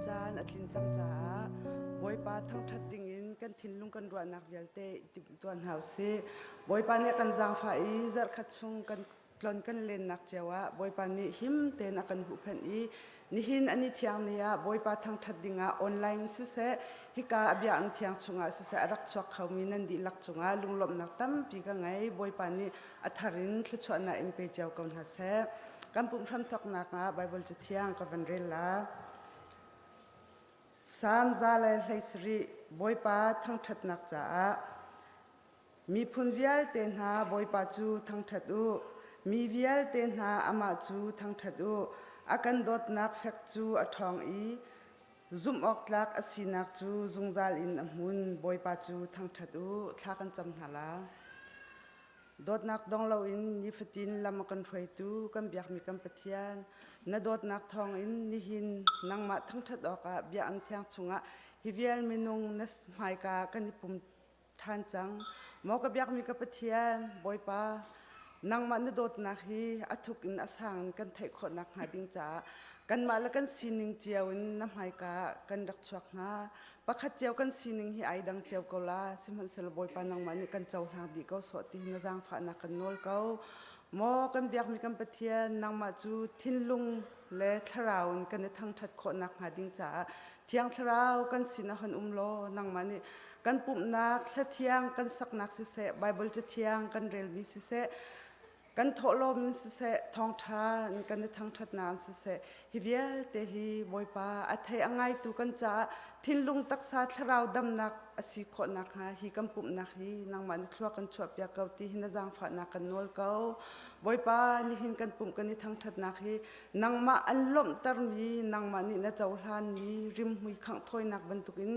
จานอัตลินจังจ้าบอยปาทั้งทัดดิ่งอินกันทิ้งลุงกันรัวนักเวลเตติบตัวหาวซีบอยปาเนี่ยกันจางฝ่ายจัดขัดซุงกันกลอนกันเล่นนักเจ้าบอยปานี่หิมเตนักกันหุบเห็นนี่หินอันนี้เที่ยงเนี่ยบอยปาทั้งทัดดิ่งออนไลน์สิเสฮิกาอภิอันเที่ยงซุงสิเสรักชวกเขามีนันดีลักซุงลุงลมนักตั้มปีกันไงบอยปานี่อัฐรินทชวนาเอ็มเปเจ้ากันหาเสกันปุ่มพรำทักนักไบเบิลจะเที่ยงกับวันเรลาสามซาเลไลสรีบอยปาทั้งทัดนักจ้ามีพุนวิลเตนหาบอยปาจูทั้งทัดอูมีวิลเตนหาอามาจูทั้งทัดอูอากันดดนักเฟกจูอทองซุ่มออกลักอสีนักจูจุงซาลอินอมุนบอยปาจูทั้งทัดอูทากันจำหาลาดดนักดองเราอินนิฟตินลำกันถวยตูกันเบียกมีกันปะเทียนนดดนักทองอินนิหินนังมาทั้งทัดออกเบียอันเทียงชุงฮิเวียลมินุงนัสไมกากันนิปุ่มทานจังมอกับเบียกมีกันปะเทียนบอยปานังมันนดดนักฮีอัทุกอินอสังกันไทยขนักหาดิงจ้ากันมาแล้วกันสีนิงเจียวอินน้ำไมกากันดักชวกนาปะขัดเจียวกันสีนิงฮีไอดังเจียวกลาสิมันเสลบอยปานังมันนี่กันเจ้าทางดีก็สวดที่นาจางฝานักกันโนลเก้ามอกันเบียกมีกันปะเทียนนังมาจูทินลุงและทราวกันในทางทัดขนักหาดิงจ้าเทียงทราวกันสีนักหันโลนังมันนี่กันปุ่มนักและเทียงกันสักนักสิเสไบเบิลจะเทียงกันเรลมีสิเสกันโถลมสิเสทองทานกันในทางทัดนานสิเสฮิเวลเตฮีบอยปาอัฐยอังไงตูกันจ้าทินลุงตักษาทราวดำนักอสิขนักฮะฮีกันปุ่มนักฮีนังมันคลัวกันชวบยาเกาตีหินจางฝานักกันนวลเกาบอยปานี่หินกันปุ่มกันในทางทัดนักฮีนังมาอันล้มตรมีนังมันนี่นะเจ้าหลานมีริมหุยขังถอยนักบรรทุกิน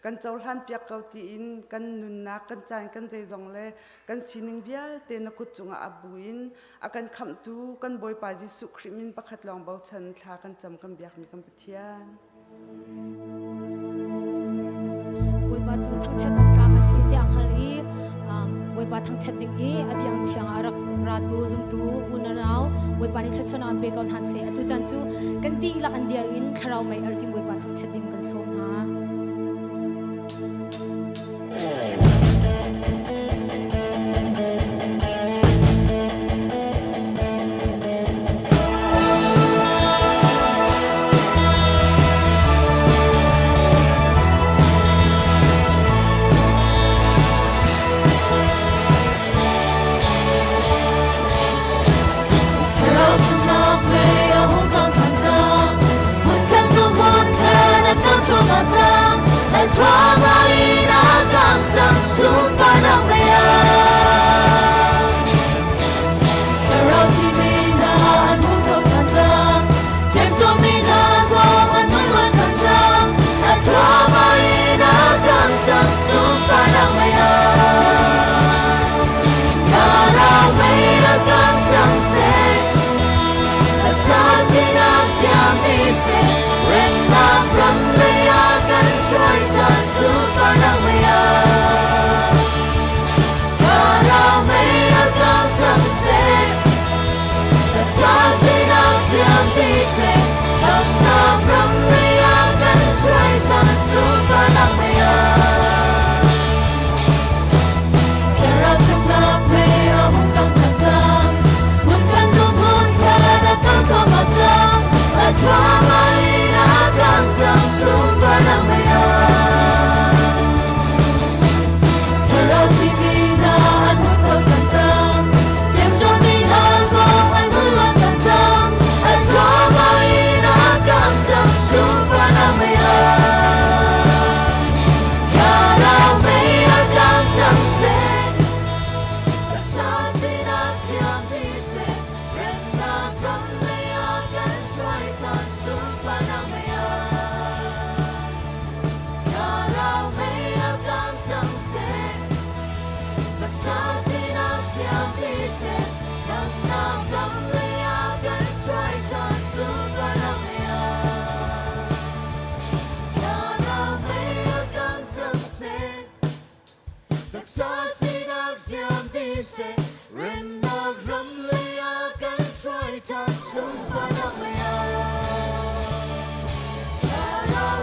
กันเจ้าหลานเปียกเกาตีอินกันนุนนักกันใจกันใจจงเล่กันสีนิงเวียลเตนกุจุงอาบุอินอากันคำตูกันบอยปาจิสุคริมินประคัดลองเบาชันทากันจำกันเบียกมีกันปะเทียนบอยปาจูทั้งชัดออกกลางอาศัยเตียงฮัลลีบอยปาทั้งชัดดิ่งอภิยังเชียงอารักราตูซุมตูอุนาราวบอยปานิทัชนามเบกอนฮัสเซอตุจันจูกันตีละอันเดียร์อินคาราวไม่อัลติมบอยปาทั้งชัดดิ่งกันสมหาเรา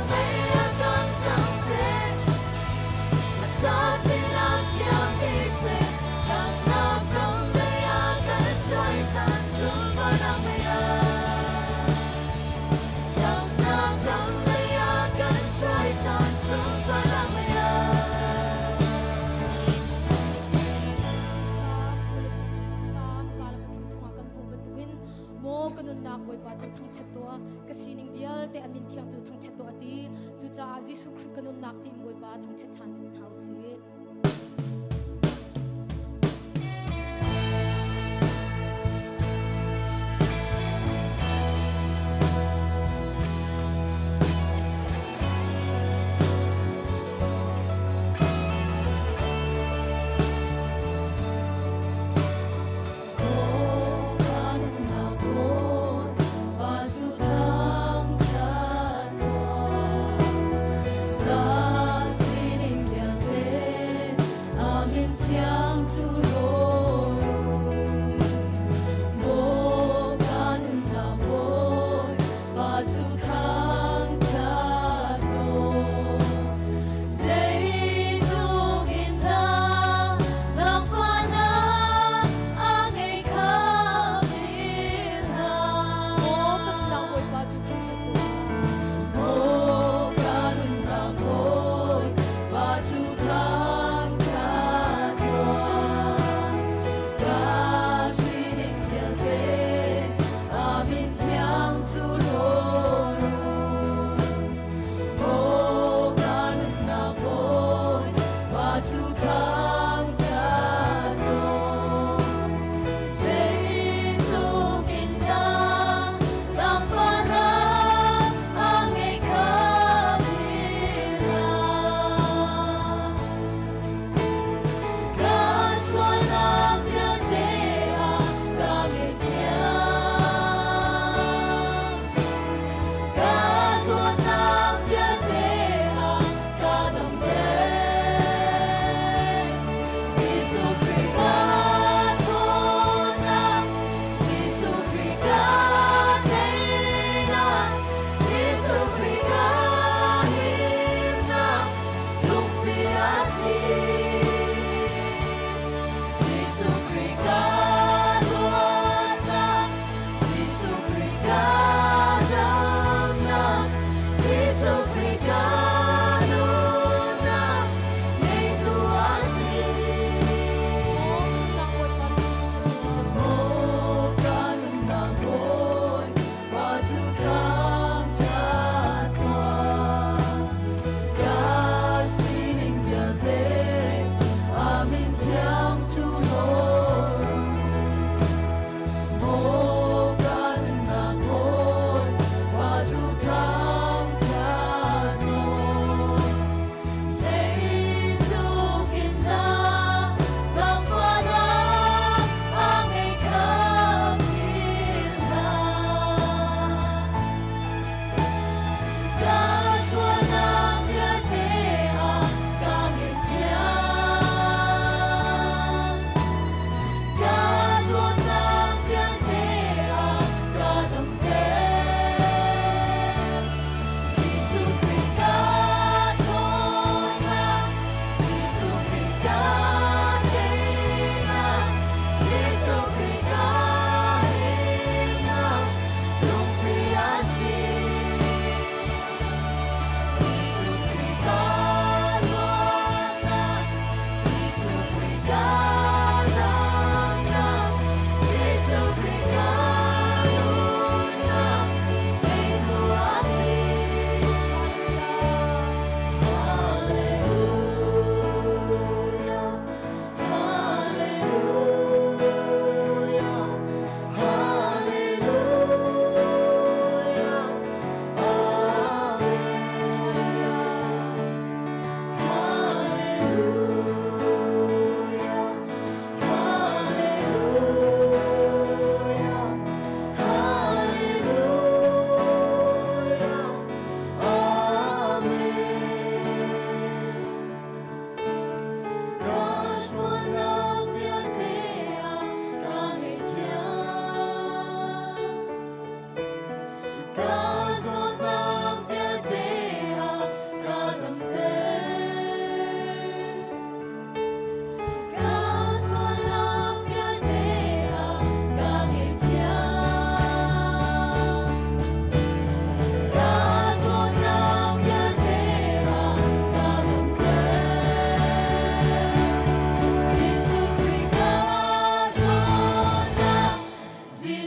mo kanun nak boy pa chu thangthat to ka sining vial te amin thiang chu thangthat to ati chu cha Jesu Christ kanun nak ti boy pa thangthat than hausi Sining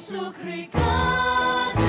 Hãy subscribe cho kênh Ghiền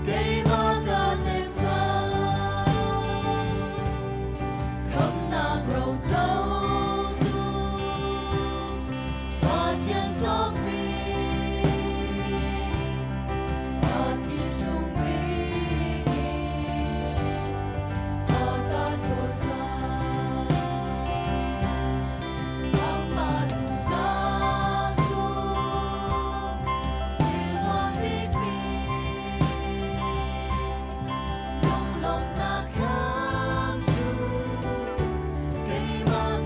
Mì Gõ để không bỏ lỡ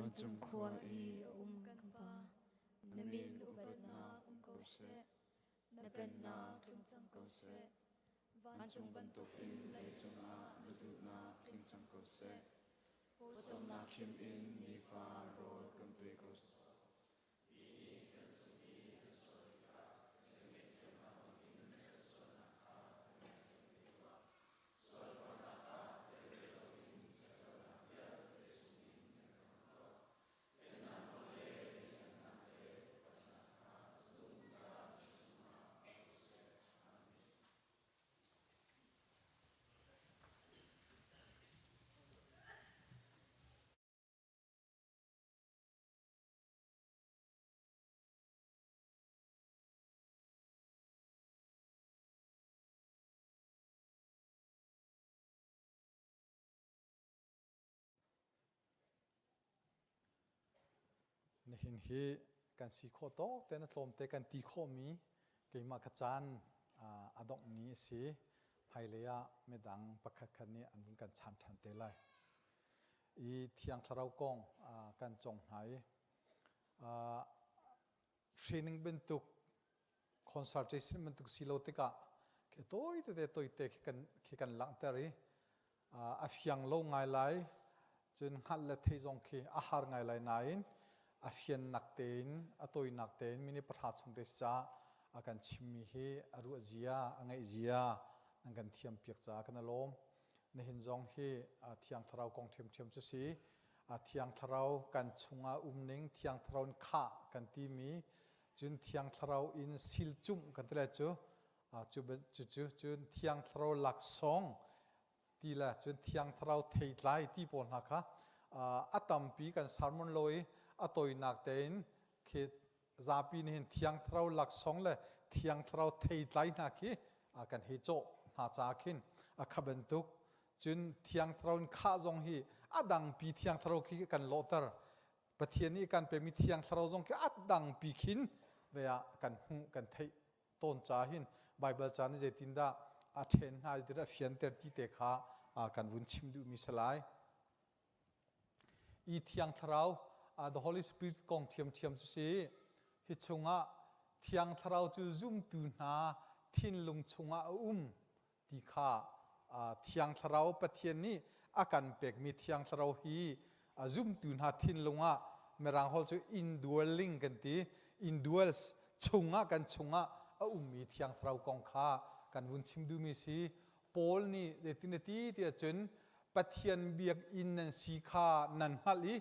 chung khua I kan pa na min ubat na ko se na pen na tlung chang ko se van chung ban tuk in lai chung a ludu na tlung chang ko se po chom na Chim in ni fa rol kan pe koนี่เห็นฮีการสีโคโตแต่นั่นลมแต่การตีโคมีเกี่ยมากระจานอดอกนี้สิภายเลยไม่ดังประคัดคันนี้อันเป็นการชันทันเตลัยอีเที่ยงทาราวกงการจงหายเทรนนิ่งเป็นตุกคอนซัลเทชันเป็นตุกสิโลติกะแค่ตัวอีเตกันหลังเตอรีอาฟยังโลง่ายไหลจนหัดละเทจงคีอาหารง่ายไหลนายอาเฟียนนักเตนอตัวนักเตนมินิประหารสงเดชะอาการชิมมีเฮอรุเจียอังไงเจียนังกันเทียมเปียกจากกันลมในหินจงเฮเทียงทาราวกองเทียมจุสีเทียงทาราวกันชงอานิงเทียงทาราวข้ากันตีมีจุนเทียงทาราวอินซิลจุ่มกันตะเลจุนเทียงทาราวหลักสองตีละจุนเทียงทาราวเทยไลที่ปนหักอัตมปีกันสารมนลอยอตัวนักเตนเคซาปีนี่เทียงทราวหลักสองเลยเทียงทราวเทยไลนักที่กันเฮโจนาจากินขับเป็นตุกจนเทียงทราวข้าจงฮีดังปีเทียงทราวคีกันโลเตอร์ประเทศนี้กันเป็นมีเทียงทราวจงคีดังปีขินเวียกันหูกันเทยต้นจาหินไบเบิลจานี่เจตินดาเทนหาดิระเฟียนเตอร์ที่เตขากันวุ่นชิมดูมิสลายอีเทียงทราวthe Holy Spirit กองเทียมจุสีฮิชงะเทียงทราวจูซุ่มตูนาทินลุงชงะตีข้าเทียงทราวปะเทียนนี้อาการเปกมีเทียงทราวฮีซุ่มตูนาทินลุงะเมรังฮอลจู indwelling กันตี indwells ชงะกันชงะมีเทียงทราวกองข้ากันวุ่นชิมดูมีสีโพลนี่เดตินตีที่จนปะเทียนเบียกอินนันสีข้านันฮัลี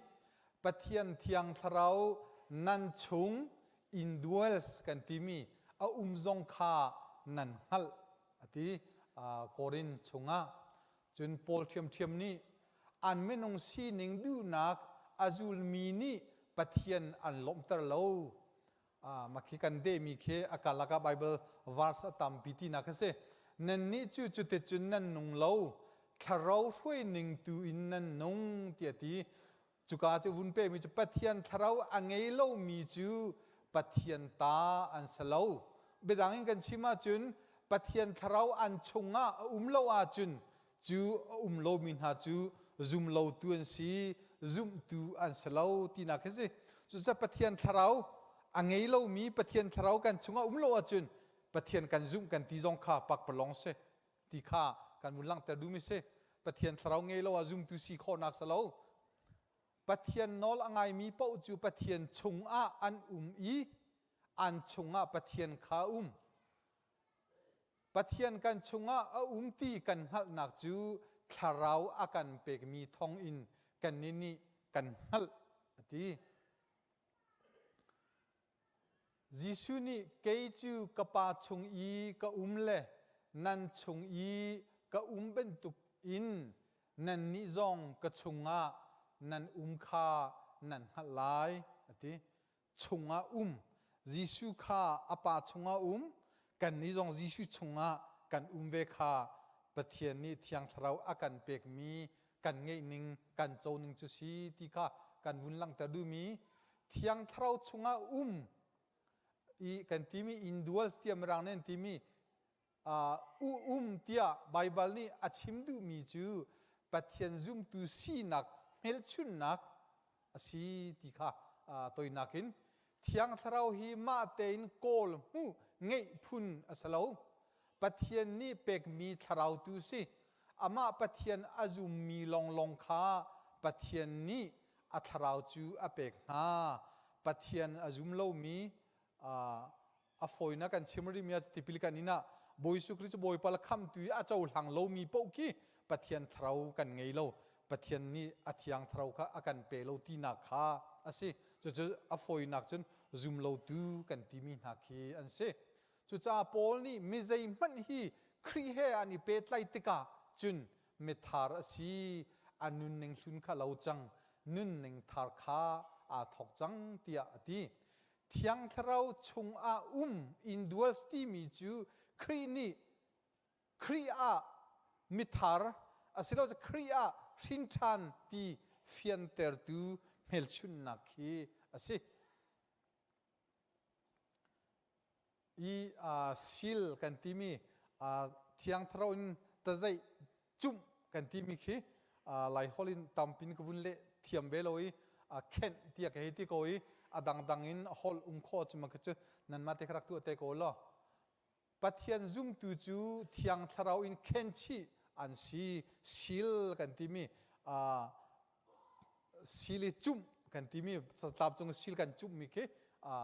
Pathianเทียงทราวนันชง indwells กันที่มีจงข้านันฮัลที่โครินชงจนโพลเทียมนี้อันไม่นงสีหนึ่งดูนักอาจูลมีนี่Pathianอันล้มตะโลมาคิกันเดมีเคอากาลกาไบเบิลวาร์สตามพิธีนักเสนันนี่จุดจุดนันนงโลทราวช่วยหนึ่งตัวอินนันนงเตียตีจุกาจะวุ่นเป้มีจุปัทยันทราวอังเอโลมีจูปัทยันตาอันสลาวเบดังกันชิมาจุนปัทยันทราวอันชงะโลอาจุนจูโลมินหาจูซุมโลตัวอันซีซุมตัวอันสลาวที่นักเสจุจะปัทยันทราวอังเอโลมีปัทยันทราวกันชงะโลอาจุนปัทยันกันซุมกันที่จงข้าปักปลองเสที่ข้ากันมุลังแต่ดูไม่เสปัทยันทราวเงโลอาซุมตัวซีโคนักสลาวปัทยันนอลอังไงมีเป้าจูปัทยันชงอันอีอันชงปัทยันข้าปัทยันกันชงตีกันหัลนักจูทาราวอากันเปกมีทองอินกันนี่กันหัลที่ยิสุนี่เกยจูกปาชงกะเลนันชงกะเป็นตุกอินนันนิจงกะชงนันข้านันฮัลไลที่ชงยิสุข้าอปาชงกันนิจงยิสุชงกันเวข้าปะเทียนนี่เทียงทราวอากันเปกมีกันเงยนิงกันโจนิงจุสีที่ข้ากันวุ่นลังแต่ดูมีเทียงทราวชงอีกันที่มีอินดัวสเตียมรังนั่นที่มีที่ไบเบิลนี่อาชิมดูมีจูปะเทียนซุมตูสีนักเฮลชุนนัก สีที่ข้าตัวนักินเทียงทราวหิมาเตนโกลมูเงยพุนอสโลปะเทียนนี่เป็กมีทราวตุสิอามาปะเทียนอาจุมมีลงข้าปะเทียนนี่อัทราวจูอเป็กนาปะเทียนอาจุมโลมีอาฟอยนักันชิมริมีติพิลกันนี่นะบอยสุคริสบอยพัลคัมตุยอาเจ้าหลังโลมีปกี้ปะเทียนทราวกันไงโลปะเทียนนี่อาเทียงทราวข้าอากันเปโลตีนักข้าอาศัยจะอาฟอยนักจนซุมโลตูกันที่มีนักขี้อันเสจุดจ้าปอลนี่มิใจมันฮีครีเฮอันนี้เป็ดไลติกาจุนเมทาร์สีอันนุนหนึ่งสุนข้าเราจังนุนหนึ่งทาร์ข้าอาทอกจังเตียดีเทียงทเราชงอาอินดัวสตีมีจูครีนี่ครีอามิทาร์อาศัยเราจะครีอาชินทันที่เฟียนเตอร์ตูเมลชุนนักฮีอาศัยซิลกันที่มีเทียงทราวน์ตะใจจุ่มกันที่มีขี้ไลฮอลินตัมปินกวุ่นเละเทียมเบลอยเข็นเตียกเหตุก้อยดังอินฮอลโคจุมันก็จะนั่นมาเทครักตัวเตโกล่ะปัทยันซุ่มตูจูเทียงทราวน์เข็นชีอันซีซิลกันที่มีซิลจุ่มกันที่มีสตาบจงซิลกันจุ่มมีขี้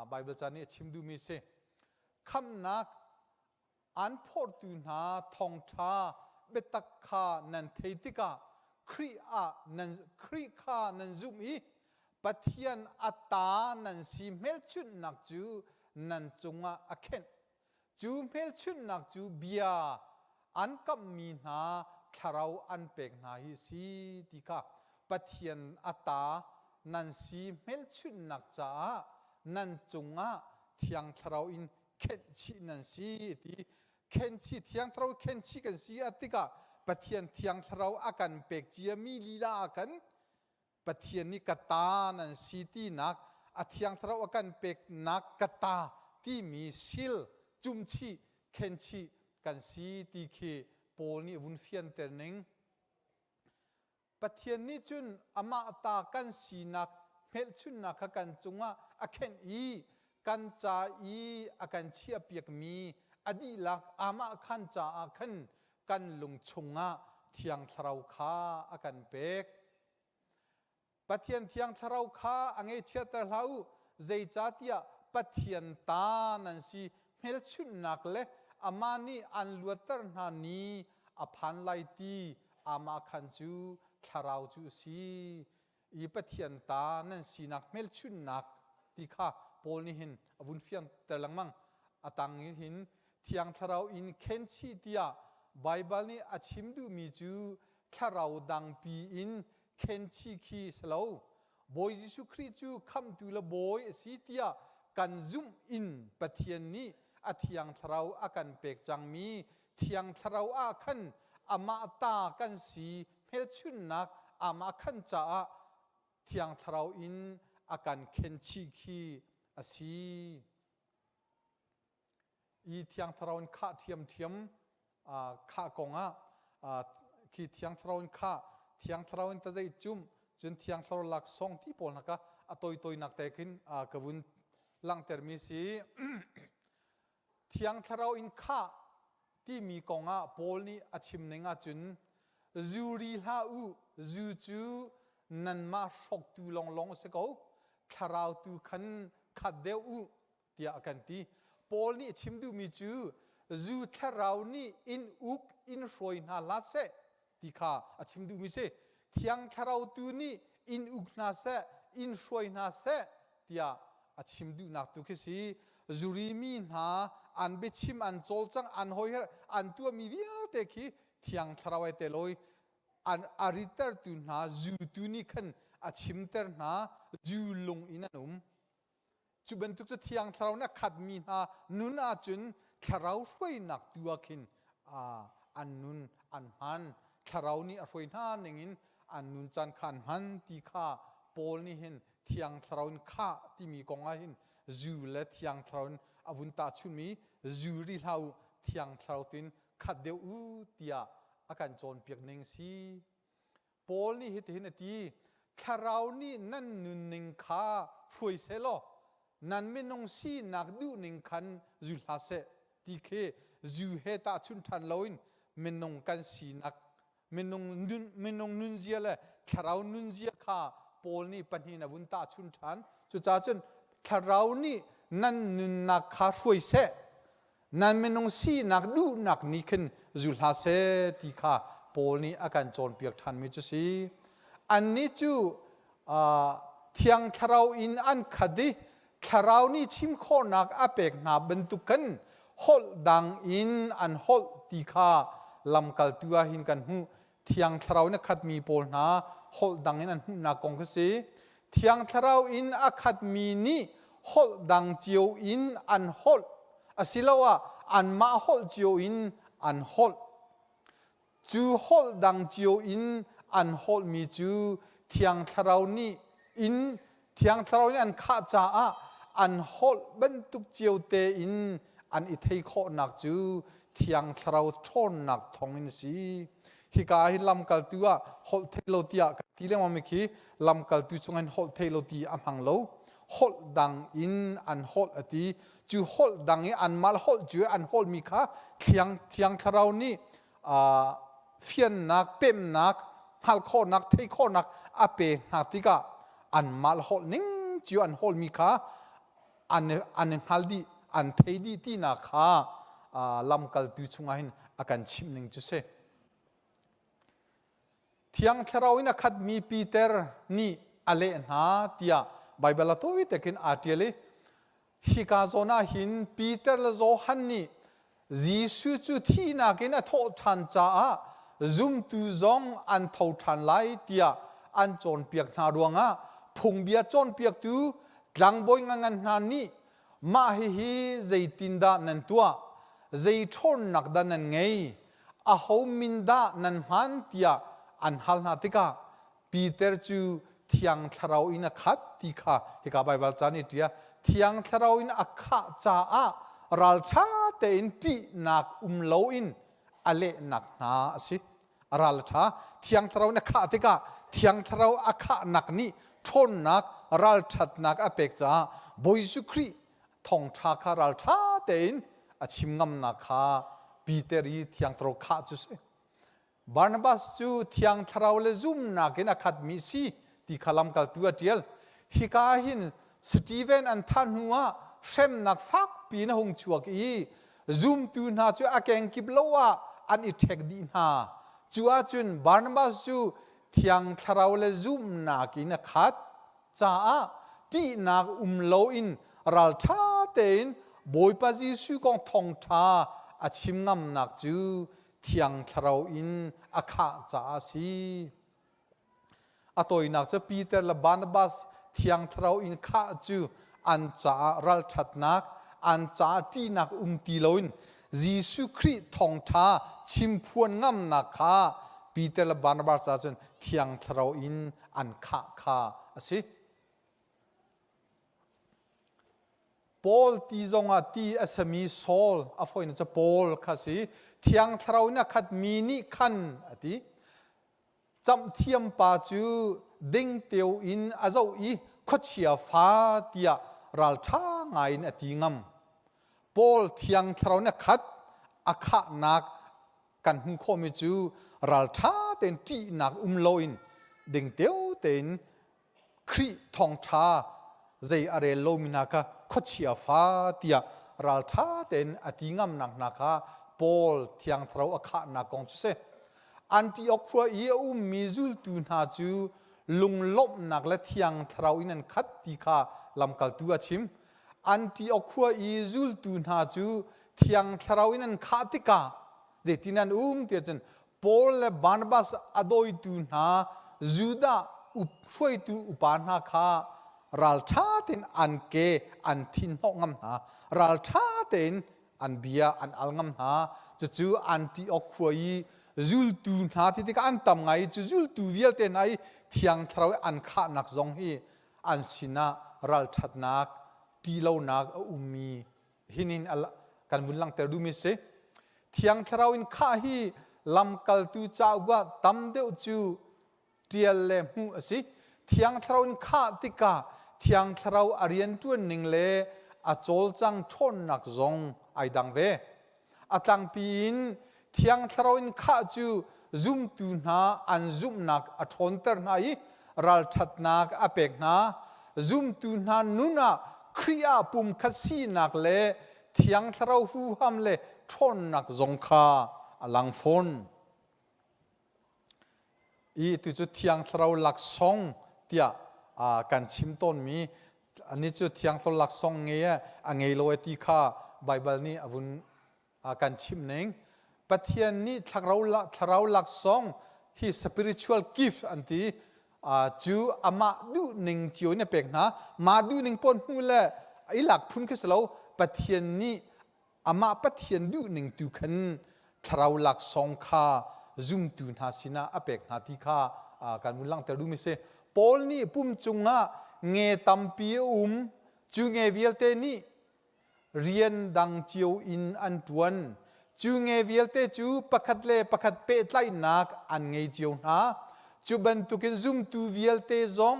ไบเบิลจานี่ชิมดูมีเสคำนักอันพอร์ตูนาทองชาเบตักขานันเทติกาครีอานันครีขานันซุมีปะเทียนอัตตานันสีเมลชุนนักจูนันจงอาเข็นจูเมลชุนนักจูเบียอันกับมีนาคาราวอันเป็กนาฮิสีติกาปะเทียนอัตตานันสีเมลชุนนักจ้านันจงอาเทียงคาราวอินเข็นชีนันสีที่เข็นชีเทียงทราวเข็นชีกันสีอติกาปะเทียนเทียงทราวอากันเป็กเจียมีลีลากันปะเทียนนี่กตานันสีที่นักอเทียงทราวอากันเป็กนักกตาที่มีซิลจุมชีเข็นชีกันสีที่เคโปลนี่วุนเฟียนเตอร์นิงปะเทียนนี่จุนอามาตากันสีนักเมลชุนนักกันจงอาเข็นกันจ่าอาการเชียเปียกมีอดีลักอามาขันจ่าอาขันกันลุงชงเทียงทราวข้าอาการเป็กปะเทียนเทียงทราวข้าอังเอเชียตะลาวใจจ่าที่ปะเทียนตานันสีเมลชุนนักเล่อามานี่อันลวดตร์นานีอภันไลตีอามาขันจูทราวจูสีปะเทียนตานันสีนักเมลชุนนักที่ข้าปอลนี่หินอวุนเฟียนแต่ลังมังตังนี่หินเทียงทราวอินเข็นชีเตียไบเบิลนี่อชิมดูมีจูทราวดังปีอินเข็นชีคีสโลบอยยิสุคริจูคำดูละบอยสีเตียกันซุมอินปะเทียนนี่อเทียงทราวอากันเป็กจังมีเทียงทราวอาคันอามาตากันสีเมลชุนนักอามาคันจ่าเทียงทราวอินอากันเข็นชีคีอาศีอีเทียงทราวน์ข้าเทียมข้ากงขีเทียงทราวน์ข้าเทียงทราวน์ตะใจจุ่มจนเทียงทราวน์ลักส่งที่ปอลนักตัวนักแต่กินกวุนลังเตอร์มิสีเทียงทราวน์ข้าที่มีกงปอลนี่อาชิมเนงจุนจูรีลาจูนันมาชกตูลงเสกเอาทราวตูขันขัดเดวเตียกันที่ปอลนี่ชิมดูมีจูทราวนี่อินอุกอินรวยนาลาเซที่ข้าชิมดูมีเซเทียงทราวตูนี่อินอุกนาเซอินรวยนาเซเตียชิมดูนักตุกสิจูริมีนาอันเบชิมอันโจลจังอันหอยอันตัวมีวิอาเตคีเทียงทราวเตลอยอันอาริเตอร์ตูนาจูตูนี่ขันชิมเตอร์นาจูลงอินันจุบันทุกจะเทียงทราวนักขัดมีนานุนอาจุนทราวช่วยนักตัวขินอันนุนอันมันทราวนี่ช่วยน่าหนึ่งอันนุนจันขันมันที่ข้าปอลนี่เห็นเทียงทราวน์ข้าที่มีกองเห็นจูและเทียงทราวน์อวุนตาชุนมีจูริลาวเทียงทราวตินขัดเดียวเตียอาการโจรเปียกหนึ่งสีปอลนี่เห็นที่ คารานี่นั่นนุนนิงคารวยเสลอนั่นไม่นงสีนักดูนิงคันจุลาเสตีเคจูเฮตาชุนทันลอยไม่นงกันสีนักไม่นงนุนเจียเลยคารานุนเจียข้าปอลนี่ปัญหาวุนตาชุนทันจุดจ้าจนคารานี่นั่นนุนนักคารวยเสนั่นไม่นงสีนักดูนักนี่คันจุลาเสตีข้าปอลนี่อาการโจรเปียกทันมิจุสีอันนี้จูเทียงคาราวอินอันคดีคาราวนี่ชิมโคนักอาเปกนาบรรทุกันฮอลดังอินอันฮอลตีข้าลำกัลตัวหินกันหูเทียงคาราวนี่ขัดมีโพลนาฮอลดังอินอันหูนักกงกษีเทียงคาราวอินอาขัดมีนี่ฮอลดังเจียวอินอันฮอลอาศิลาวะอันมาฮอลเจียวอินอันฮอลจูฮอลดังเจียวอินอันฮอลมีจูเทียงคาราวนี่อินเทียงคาราวนี่อันข้าจ้าอันฮอลบรรทุกเจียวเตอินอันอิเทโคนักจูเทียงคาราวชนนักทองอินสีฮิกาฮิลำกัลตัวฮอลเทโลตียทีเรียกว่าไม่คีลำกัลตัวจงอันฮอลเทโลตีอัมหังโลฮอลดังอินอันฮอลอตีจูฮอลดังอินอันมาลฮอลจูอันฮอลมีข้าเทียงคาราวนี่เฟียนนักเป็มนักฮัลโคนักเทโคนักอาเปนักติกาอันมาลฮอลนิ่งจูอันฮอลมีข้าอันฮัลดีอันเทดีที่นักข้าลำกัลตุชงหินอาการชิมนิ่งจุเสเทียงคาราวอินขัดมีปีเตอร์นี่อะไรนะที่ไบเบิลตัววิเตกินอาร์ติเลฮิกาโซนาหินปีเตอร์ละโซฮันนี่จีสุจุที่นักอินทอทันจ้าซุมตูซองอันทอทันไลที่อันจนเปียกนาดวงพุงเบียจนเปียกตูหลังบอยงันนันนี่มาฮิใจตินดานันตัวใจชนนักดันนันไงอาหูมินดานันมันที่อันฮัลนาติกาปีเตอร์จูเทียงคาราวอินขัดติกาฮิกาไบเบิลจานิที่เทียงคาราวอินอักขะจ้ารัลชาเตอินตีนักโลอินอเลนักนาสิรัลชาเทียงคาราวอินขัดติกาเทียงคาราวอักขะนักนี่ชนนักรัลชัดนักอเปกจ้าบอยสุครีทองชาคารัลชาเตอินอาชิมงำนักข้าปีเตอรีเทียงคาราวข้าจุสิบาร์นาบัสจูเทียงคาราวเลซุมนักนักขัดมิซีที่ขลัมกัลตัวเดียลฮิกาหินสตีเวนอันทันหัวเช่มนักฟักปีนหงชัวกีซุมตูนาจูอาเกงกิบโลวะอันอิเทกดีนาจูอาจุนบาร์นาบัสจูเทียงคาราวเลซุมนักนักขัดจ้าที่นักโลอินรัลชาเตนบอยปาจิสุกองทองทาอาชิมงำนักจูเทียงคาราวอินอาคาจ้าสีอตัวนักจะปีเตอร์และบาร์นาบัสเทียงคาราวอินข้าจูอันจ้ารัลชัดนักอันจ้าที่นักตีโลอินยิสุคริทองทาชิมพวนงำนักข้าปีเตอร์และบาร์นาบัสจนเทียงคาราวอินอันข้าสิปอลตีจงตีเอสมีโซลอาฟอยน์จะปอลข้าสิเทียงคาราวอินขัดมีนิคันอดีจำเทียมปาจูดิ่งเตียวอินอาเจ้าอีขดเชียฟ้าเตียรัลท่าไงนตีงามปอลเทียงคราวนักขัดอาขะนักกันหูโคมิจูรัลท่าเต็นตีนักโลอินดิ่งเตียวเต็นครีทองท่าใจอะไรโลมินักขดเชียฟ้าเตียรัลท่าเต็นอตีงามนักนักปอลเทียงคราวอาขะนักกองจุเซอันที่ออกว่ามีจุลตูนาจูลุงลบนักและเทียงคราวอินันขัดติกาลำกัลตัวชิมอันที่ออกว่าจุลตูนาจูเทียงคราวอินันขัดติกาเจตินันเตียจนปอลและบาร์นาบัสอดอยตูนาจูดาช่วยตูอุปานาคารัลชาเต็นอันเกอันทินหงำนารัลชาเต็นอันเบียอันอัลงำนาจะจูอันที่ออกว่าจุลตูนาที่ที่กันตำไงจุลตูเวียลเตนไอเทียงคราวอันข้านักจงฮีอันสินะรัลชัดนักตีเลานักมีหินินกันบุญลังเตอร์ดูมิเสเทียงคราวอินข้าฮีลำกัลตูจ้าว่าตำเดียวจูเตียเลมูสิ เทียงทราวน์ข้าติกาเทียงทราวอาเรียนตัวหนึ่งเลอาโจลจังชนนักจงไอดังเวอาตังปีนเทียงทราวน์ข้าจูซุ่มตูนาอันซุ่มนักอัทอนเตอร์นารัลชัดนักอเปกนาซุ่มตูนานุนาครีอาปุ่มคัสีนักเลเทียงทราวหูฮัมเลชนนักจงข้าลังฟอนอีตุจุดเทียงทราวลักซองเตียกันชิมต้นมีอันนี้จุดเทียงทราวลักซองเงียเงียโลเอติคาไบเบิลนี้อวุนกันชิมเน่งปัทยันนี้ทราวลักซอง his spiritual gift อันที่จูอามาดูหนึ่งจิ๋วเนี่ยเป็กนะมาดูหนึ่งปนหูเล่ไอหลักพุ่นขึ้นแล้วปัทยันนี้อามาปัทยันดูหนึ่งตุขันทราวลักซองข้าซุ่มตูนาสินะอเปกนาที่ข้าการมุ่งลังแต่ดูมิเสปอลนี่ปุ่มจุงะเงตัมปีจูเงวิลเตนี่เรียนดังเจียวอินอันตวนจูเงวิลเตจูประคัดเล่ประคัดเปตไลนักอันเงเจียวนะจูบันตุกินซุ่มตูวิลเตซอง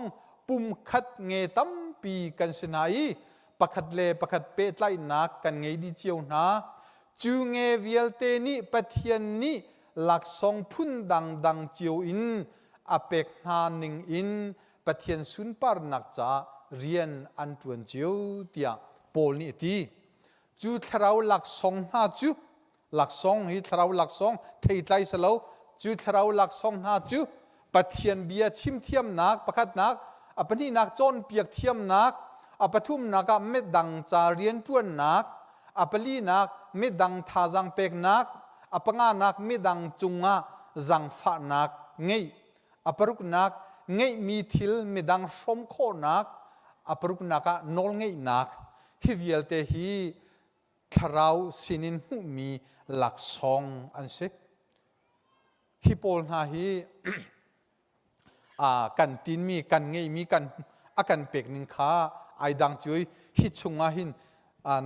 ปุ่มคัดเงตัมปีกันสนายประคัดเล่ประคัดเปตไลนักกันเงดีเจียวนะจูเงวิลเตนี่ปะเทียนนี่หลักสองพุ่นดังเจียวอินอเปกนาหนึ่งอินปะเทียนสุนปาร์นักจ่าเรียนอันตวนเจียวเตียปอลนี่ตีจูทราวหลักสองห้าจูหลักสองฮิทราวหลักสองเทไตสลาวจูทราวหลักสองห้าจูปะเทียนเบียชิมเทียมนักประคัดนักอปนี่นักจนเปียกเทียมนักอปทุมนักเม็ดดังจ่าเรียนตวนนักอปลีนักเม็ดดังทาจังเป็กนักอปงานักเม็ดดังจุงะจังฟ้านักไงอปรุกนักไงมีทิลเม็ดดังสมโคนักอปรุกนักนอลไงนักฮิวิลเตฮีทราวสินินหูมีหลักสองอันเสฮิปอลนาฮีกันตินมีกันไงมีกันกันเป็กนิงค้าไอดังจุยฮิชงาหิน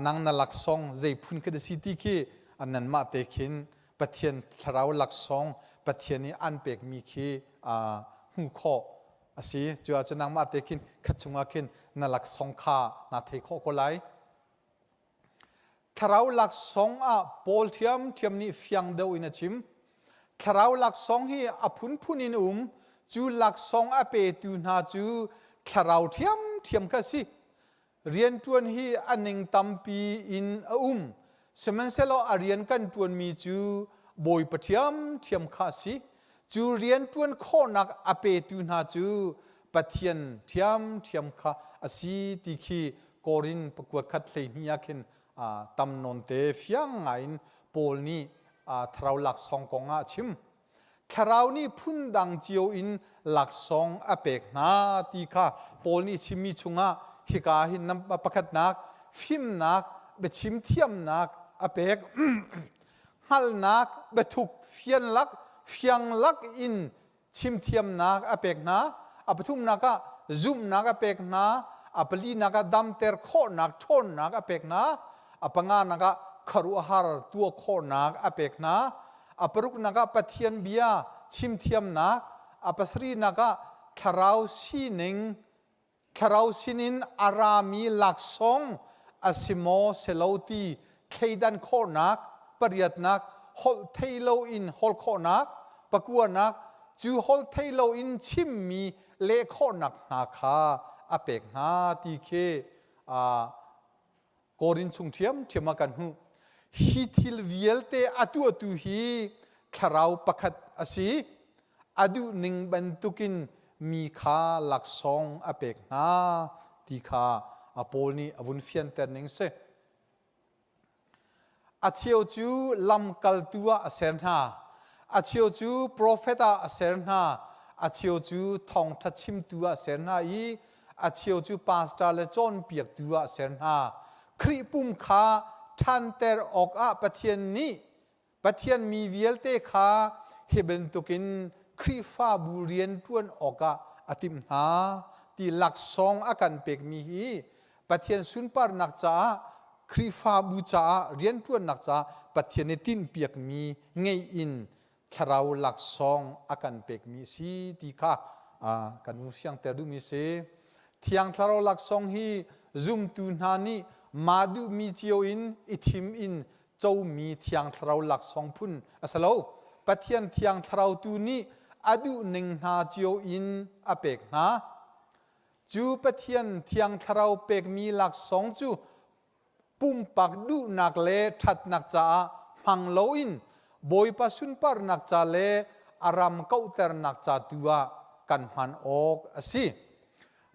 นังนหลักสองใจพุนคดสิติคีอันนั้นมาเตคินปะเทียนทราวหลักสองปะเทียนนี้อันเป็กมีคีหูข้อสิจูอาจจะนังมาเตคินขัดชงอาคินนหลักสองข้านาเทข้อก็ไลทราวหลักสองปอลเทียมนี่เฟียงเดาอินชิมทราวหลักสองฮีพุนอินจูหลักสองเปตูนาจูทราวเทียมก็สิเรียนตวนฮีอันหนึ่งตัมปีอินสมันเซลล์เรียนกันตวนมีจูบอยปะเทียมข้าสิจูเรียนตวนข้อนักเปตูนาจูปะเทียนเทียมข้าสิติคีกอรินประกวดคัดเลยนี่ยาคินตำนนเตฟียงไงปอลนี่ทราวหลักสองกงชิมทราวนี่พุ่นดังเจียวอินหลักสองอเปกนาตีค่ะปอลนี่ชิมีชุงฮิกาหินนำประคัดนักฟิมนักเบชิมเทียมนักอเปกฮัลนักเบทุกเฟียงลักอินชิมเทียมนักอเปกนาอปทุมนักซุ่มนักอเปกนาอปลีนักดัมเตอร์โคนักชนนักอเปกนาอปงานักคารุอาหารตัวโคนักอเปกนาอปรุกนักปะเทียนเบียชิมเทียมนักอปสรีนักทราวซีนินอารามีหลักสองอาซิโมเซโลตีเคดันโคนักปริยัตนักฮอลเทโลอินฮอลโคนักปะกัวนักจูฮอลเทโลอินชิมมีเลโคนักนาคาอเปกนาตีเคกอรินชุงเทียมมากันหูฮิทิลเวียลเตอตัวฮีทราวประคัดอสีอดูหนึ่งบรรทุกินมีขาหลักสองอเปกนาตีขาอโปลนี่อวุนเฟียนเตอร์นิงเซอาเชียวจูลำกัลตัวเซนนาอาเชียวจูโปรเฟตาเซนนาอาเชียวจูทองทัชิมตัวเซนนาอีอาเชียวจูปาสตาเลจอนเปียกตัวเซนนาคริปุ่มขาทันเตอร์ออกปะเทียนนี้ปะเทียนมีเวียลเตขาเฮเบนตุกินคริฟ้าบุเรียนตวนออกอติมหาที่หลักสองกันเป็กมีฮีปะเทียนสุนปาร์นักจ้าคริฟ้าบูจ้าเรียนตวนนักจ้าปะเทียนตินเปียกมีไงอินทราวหลักสองกันเป็กมีสีที่ข้า กันมุเสียงแต่ดูมีเสเทียงทารลักซองฮีซุมตูนานีมาดูมีเจียวอินอิทิมอินเจ้ามีเทียงทารลักซองพุ่นอาสโลปะเทียนเทียงทารตูนี้อดูหนึ่งนาเจียวอินอเปกนะจูปะเทียนเทียงทารเปกมีลักซองจูปุ่มปักดูนักเลทัดนักจ่าพังโลอินบอยปัสุนปาร์นักจ่าเลอารามเก้าเตอร์นักจ่าตัวกันมันออกสิ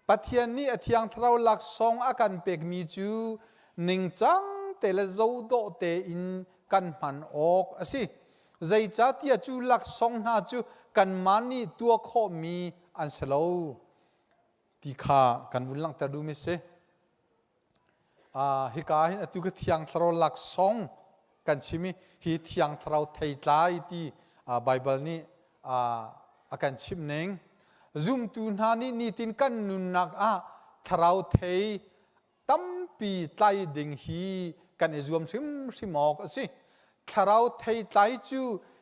ปัทยานี้เทียงทราวลักซองอาการเปกมีจูหนึ่งจังเตลโจโดเตอินกันมันออกสิใจจัดยาจูลักซองนาจูกันมันนี่ตัวข้อมีอันเสลาที่ข้ากันวุ่นลังแต่ดูมิเสฮิกาหินตุกเทียงทราวลักซองกันชิมิฮิเทียงทราวไทยไลที่ไบเบิลนี้อาการชิมเน่งซุมตูนานี่นิตินกันนุนนักทราวเทยตั้มปีไตดิ่งฮีกันเอซุมซิมอกสิทราวเทยไตจู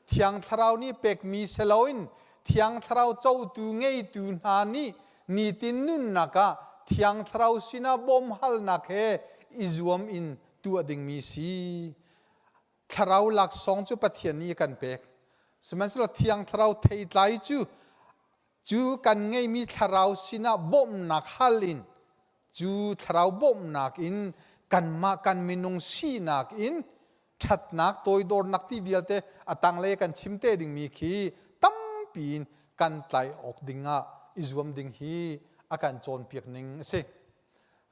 เทียงทราวนี่เป็กมีเซลอินเทียงทราวเจ้าตูเงยตูนานี่นิตินนุนนักเทียงทราวสินาบอมฮัลนักเฮอิซุมอินตัวดิ่งมีซีทราวลักซองจูปะเทียนนี่กันเป็กสมัยสุดเทียงทราวเทยไตจูกันไงมีทราวสินะบ่มนักฮัลินจูทราวบ่มนักอินกันมากันมินงสีนักอินชัดนักตัวโดนนักที่เวียลเตอตังเลกันชิมเตดิ่งมีขีตั้มปีนกันไตออกดิ่งอิจวมดิ่งฮีอาการโจรเปียกนิ่งเส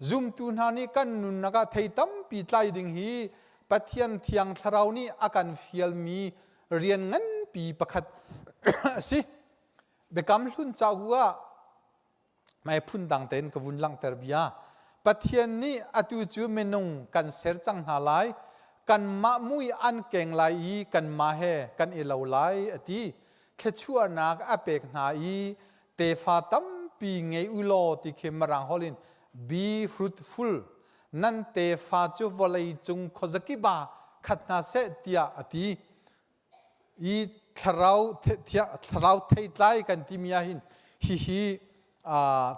ซุมตูนานี่กันนุนนักไทยตั้มปีไตดิ่งฮีปะเทียนเทียงทราวนี่อาการเฟียลมีเรียนงั้นปีประคัดสิเบกำลุนจ้าหัวไม่พุ่นดังเต็นกวุ่นลังเตอร์บียปัทยานี้อตุจูเมนงกันเสรจังหาไลกันมามุยอันเก่งไลกันมาเฮกันเอลาไลอติแค่ชั่วนักอเปกนาอีเตฟาตัมปีเงยอุโลติเคมรังฮอลิน be fruitful นั่นเตฟาจูวลัยจุงโคสกิบาขัดนาเสตียอติอีทราวเทยไลกันที่มีหินฮี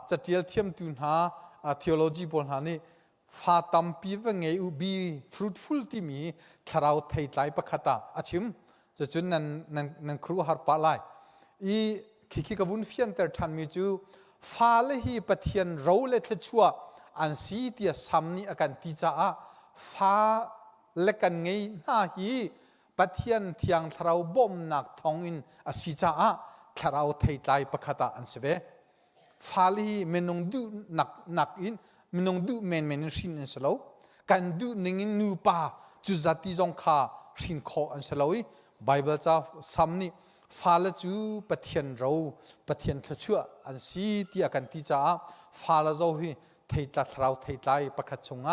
จัดเทียลเทียมตุนหาtheology บนหานี่ฟาตัมปีวงเงยอุบี fruitful ที่มีทราวเทยไลประคตาอาชิมจะจุนนันครูหาร์ปาไลอีคิกวุนเฟียนเตอร์ทันมีจูฟ้าเลหีปะเทียนเราเลทชัวอันซีเตียซัมนี่อาการที่จะฟ้าเล็กันเงยหน้าฮีปัทยันเทียงทราวบ่มนักทองอินอาศิจาทราวไทยไตประคตาอันเสวฟาลีเมนงดูนักอินเมนงดูเมนชินอันเสลากันดูหนึ่งนูปาจุจัติจงคาชินโคอันเสลาไบเบิลจ้าซัมนี่ฟาลจูปัทยันเราปัทยันทชัวอันซีที่อาการที่จะฟาลเจ้าฮีไทยตาทราวไทยไตประคตชง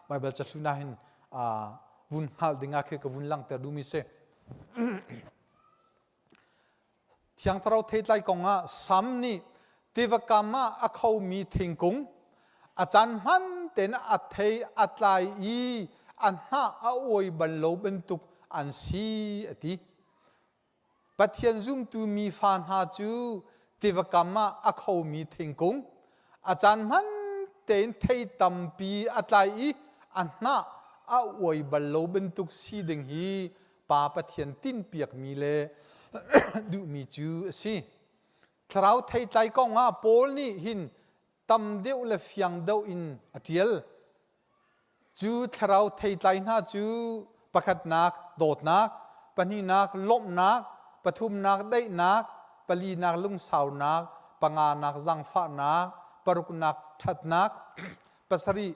ไบเบิลจะสุนาหินวุนฮัลดิงาเคกวุนลังแต่ดูมิเซเทียงทราวเทไลกงซัมนี่เทวกามาอเขามีเทงกงอาจารย์มันเต็นอัตเทอัตไลอีอันน่าเอาไว้บรรลุบรรทุกอันซีอติปัทยันซุมตูมีฟานหาจูเทวกามาอเขามีเทงกงอาจารย์มันเต็นเทตัมปีอัตไลอีอันน่าเอาไว้บรรลุบรรทุกสีดึงฮีป่าปัทยันตินเปียกมีเลดูมีจูสิทราวไทยไตกงโปลนี่หินตำเดียวเลฟยังเดาอินอเทียลจูทราวไทยไตน่าจูประคัดนักโดดนักปนีนักล้มนักปทุมนักได้นักปลีนักลุงสาวนักปงานักจังฟ้านักปรุกนักทัดนักปัสรี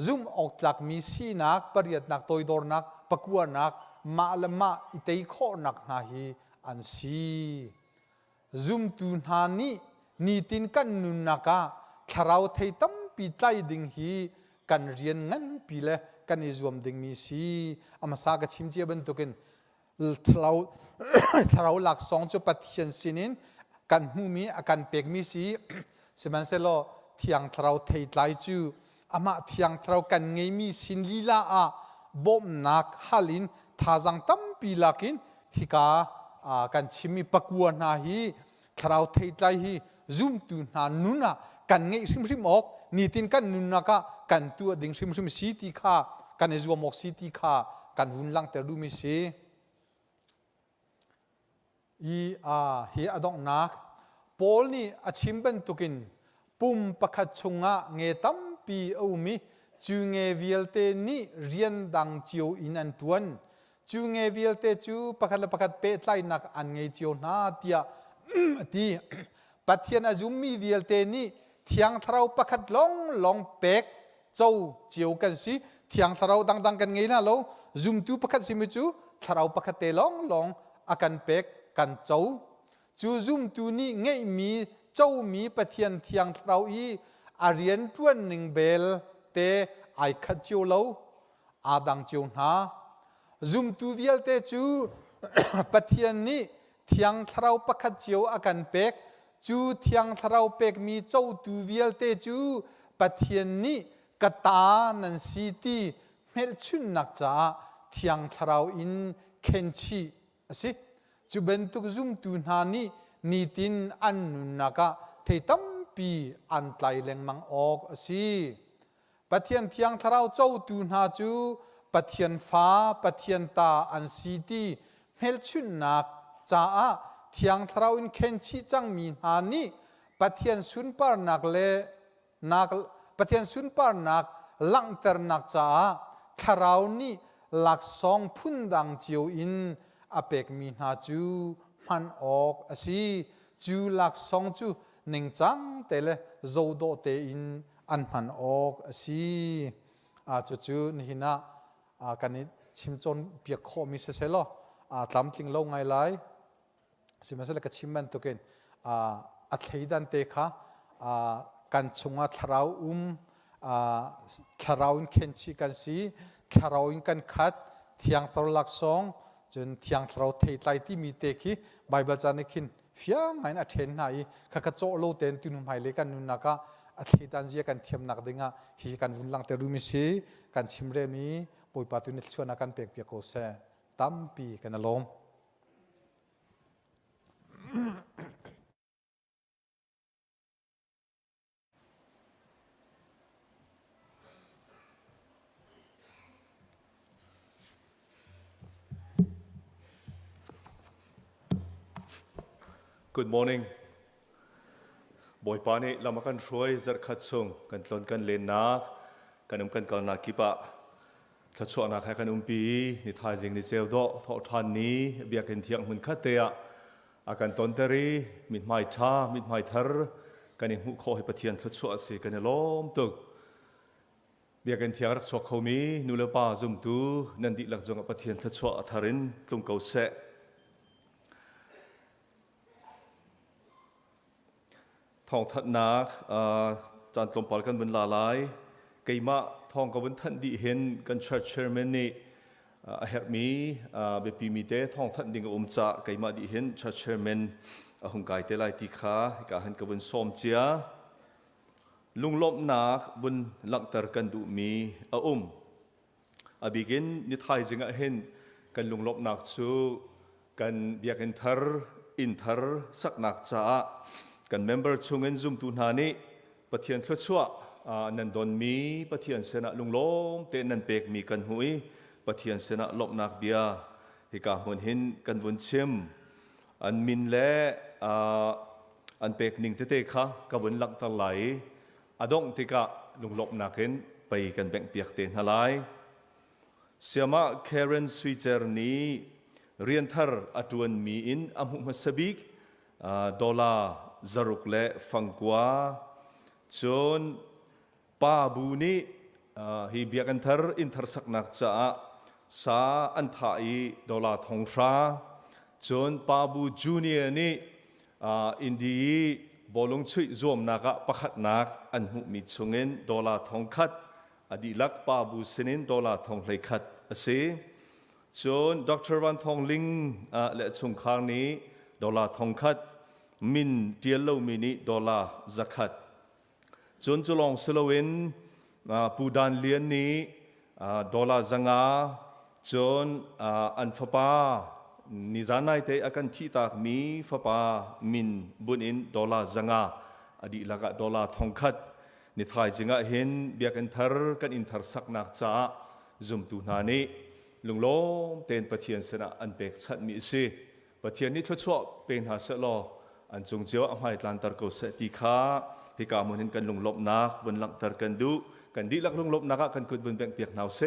ซุมออกจากมีสีนักปริยัดนักตัวดอร์นักปกัวนักมาละมาอิเตยโคนักนาฮีอันซีซุมตูนานีนิตินกันนุนนักทราวเทตัมปีไตดิ่งฮีกันเรียนงั้นปีเลกันอิจวมดิ่งมีสีอามาสากชิมเจียบันตุกินทราวหลักสองจุดปัทยันสินินกันมูมีอาการเปกมีสีสมันเซโลเทียงทราวเทไตจูอามาเทียงทราวกันไงมีสินลีลาบ่มนักฮัลินทาจังตัมปีลักินฮิกากันชิมีปกัวนาฮี ทราวเทไลฮีซุ่มตูนานุนะกันไงริมออกนี่ตินกันนุนะกะกันตัวดิ่งริมสีตีข้ากันเอซัวมอกสีตีข้ากันวุ่นลังแต่ดูมิเสเฮียอดองนักปอลนี่อาชิมเป็นตุกินปุ่มประคัดชงะเงตัมปีเอามีจูเงวิลเตนี่เรียนดังเจียวอินันตวนจูเงวิลเตจูประคัดเปตไลนักอันเงเจียวนาเตียที่ปัทเทียนอาจุมมีวิลเตนี่เทียงทราวประคัดลองเป็กเจ้าเจียวกันสิเทียงทราวดังกันไงนะเราจุมตูประคัดสิมิจูทราวประคัดเตลองอากันเป็กกันเจ้าจูซุมตูนี่ไงมีเจ้ามีปะเทียนเทียงเราอีอาเรียนจวนหนึ่งเบลเตไอคัดเจียวเราอาดังเจียวนาซุมตูเวียลเตจูปะเทียนนี่เทียงเราประคัดเจียวอากันเป็กจูเทียงเราเป็กมีเจ้าตูเวียลเตจูปะเทียนนี่กตานันซีตีเมลชุนนักจ้าเทียงเราอินเคนชีสิจูเป็นตุกซุมตูนานี่นิตินอันนุนนักะเทตัมปีอันไตเลงมังออกสิปะเทียนเทียงทราวเจ้าตูนาจูปะเทียนฟ้าปะเทียนตาอันซีตีเฮลชุนนักจ้าเทียงทราวอินเคนชีจังมีนานี่ปะเทียนสุนปาร์นักเลนักปะเทียนสุนปาร์นักลังเตอร์นักจ้าทราวนี่ลักซองพุ่นดังเจียวอินอเปกมีนาจูมันออกสิจูลักซองจูหนึ่งจังเตเลโจโดเตอินอันมันออกสิจูนี่นะกันนี้ชิมจนเปียกคอมิเสเซลตามติงโลไงไลสิมันเสลกชิมมันตุกินอัตเลดันเตค่ะกันชงอัตราวทราวอินเคนชิกันสิทราวอินกันคัดเทียงตรลักซองจนเทียงเราเทไลที่มีเตคีไบเบิลจานิคินเฟียงไงนะเทนไหนข้าก็โจโลเตนตุนุไม่เล็กันนุนักะอัฐิดันเจียกันเทียมนักดิ่งะฮีกันวุ่นลังเตรุมิซีกันชิมเรมีปุยปาตุนิชวนักันเปียกเปียกโกเซตัมปีกันอารมณ์ Good morning. Boy pani lama kan roi zar khatsung kan tlon kan lenak kan kal na kipa khatsu na khai kan pi ni thai jing ni cheu do tho than ni bia kan thiang hun khatea akan ton teri mit mai tha mit mai thar kan hu kho he pathian khatsu ase kan lom tuk bia kan thiang rak sok khomi nule pa zum tu nan di lak jong pathian khatsu atharin tlung kau se Thawngṭhaนักจานตลมปอลกันบนลาลายไกมาทองกับวันทันดีเห็นกัน church chairman นี่เฮรมีเบปีมีเตThawngṭhaดิ่งกับจ่าไกมาดีเห็น church chairman หงไก่เตลัยติขาการเห็นกับวันส้มเจียลุงลบนักบนหลังตรกันดูมีบิกินนิทายจึงเห็นกันลุงลบนักชูกันเบียกันทาร์อินทาร์สักนักจ่ากันเมมเบอร์ชงเงินซุ่มตูนานี่ปะเทียนคลดชัวนันดอนมีปะเทียนเสนาลุงล้มเตนันเปกมีกันหุยปะเทียนเสนาลบนักเบียฮิกามุนหินกันวนชิมอันมินและอันเปกนิ่งเตะค่ะกับวนหลักตะไหลอดงติกะลุงลบนักเห็นไปกันแบ่งเปียกเตนหลายเสียมาแคเรนสวิเจอร์นี้เรียนทาร์อัตวันมีอินอามุมัสบิกดอลลาร์จารุกเล่ฟังกว่าจนป้าบูนี่ฮีเบียกันทาร์อินทาร์สักนักจ้าสาอันทายดอลลาร์ทองฟ้าจนป้าบูจูเนียนี่อินดีบอลงช่วยรวมนักประคัดนักอันหุมิชงเงินดอลลาร์ทองคัดอดีลักป้าบูเซนินดอลลาร์ทองไหลคัดเสียจนดร.วันทองลิงและชงคางนี้ดอลลาร์ทองคัดมินเทียลโลมินิดอลลาร์ซักคัดจนจุลองสโลเวนปูดานเลียนนี้ดอลลาร์จังอาจนอันฟปา นิจานายเตอากันที่ตากมีฟ้าป่ามินบุญอินดอลลาร์จังอาอดีลักดอลลาร์ทองคัดนิทายจิงะเห็นเบียกันทาร์กันอินทาร์สักนักจ้าจุมตุนานีลุงล้อมเต็นปะเทียนสนะอันเป็กชัดมีสิปะเทียนนี้ทศวเป็นหาเสลออันจงเจ้าอภัยตันตาร์โกเสติขาพิการมุนินกันลุงลบนักวันหลังตาร์กันดูกันดีลักลุงลบนักกันกุดวันแบ่งเปียกหนาวเส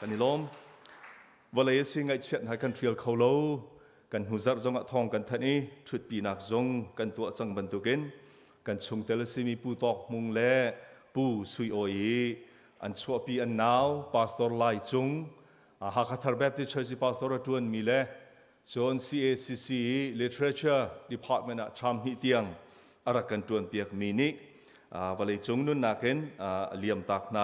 กันนิลมวันเลยสิ่งไอเช็ดให้กันเทรียลเขาโลกันหูจัดจงทองกันทันนี้ชุดปีนักจงกันตัวจังบรรทุกินกันชงเตลสิมีปูตอกมุงเล่ปูสุยโอยอันชัวปีอันนาวพาสตอร์ไลจงหากทาร์แบบที่เชิญพาสตอร์จวนมีเล่จน CACC Literature Department ทำหิเตียงอารักกันจวนเปียกมีนิวันเลยจงนุ่นนักเห็นเลี่ยมตากไหน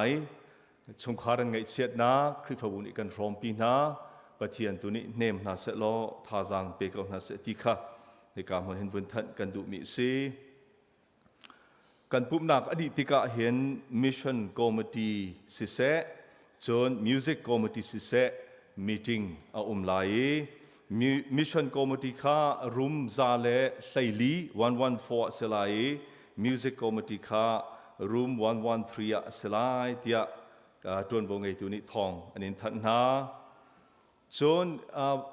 ชงคารังไงเชียดนาคริฟบุญกันรอมปีนาปะเทียนตัวนี้เนมนาเสลอทาจังเปกเอานาเสติค่ะในการมันเห็นวันทันกันดูมิซีกันปุ่มนักอดีตกะเห็นมิชชั่นคอมมิตี้สิเสจนมิวสิกคอมมิตี้สิเสมีติ้งอาไลมิชชั่นคอมมิตี้ค่ะรุมซาเลไซลี114เสลายมิวสิกคอมมิตี้ค่ะรุม113เสลายที่จนวงไอตัวนี้ทองอันนี้ทันนาจน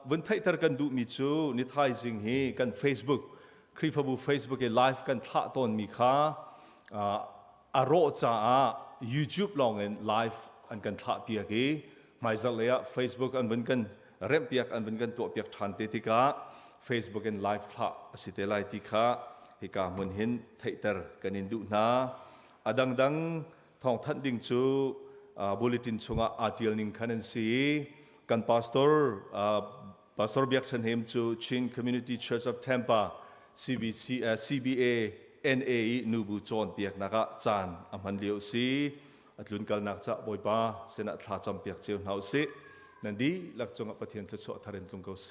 วันไทยตระกันดูมิจูนิทายจิงฮีกัน Facebook คลิปบู Facebook ไลฟ์กันท่าตอนมีค่าอารมณ์จ้า YouTube ลองเงินไลฟ์อันกันท่าเปียกีไม่จะเลยอะ Facebook อันวันกันเริ่มเปียกอันวันกันตัวเปียกทันเตติกา Facebook กันไลฟ์ท่าสิเตไลติกาฮิกามันเห็นไทยตระกันอินดูนาอดังทองทันดิ่งจูบุลเลตินชงอาร์ติลนิงคันซีกันพาสตอร์เบียกชันเฮมจู Chim Community Church of Tampa CBA NA นูบูจอนเปียกนักจานอัมพันเดียวซีอัตลุนกัลนักจะบอยป้าเสนาทาจำเปียกเจียวหนาวซีนั่นดีหลักจงปะเทียนทศทารินตุงเกาเส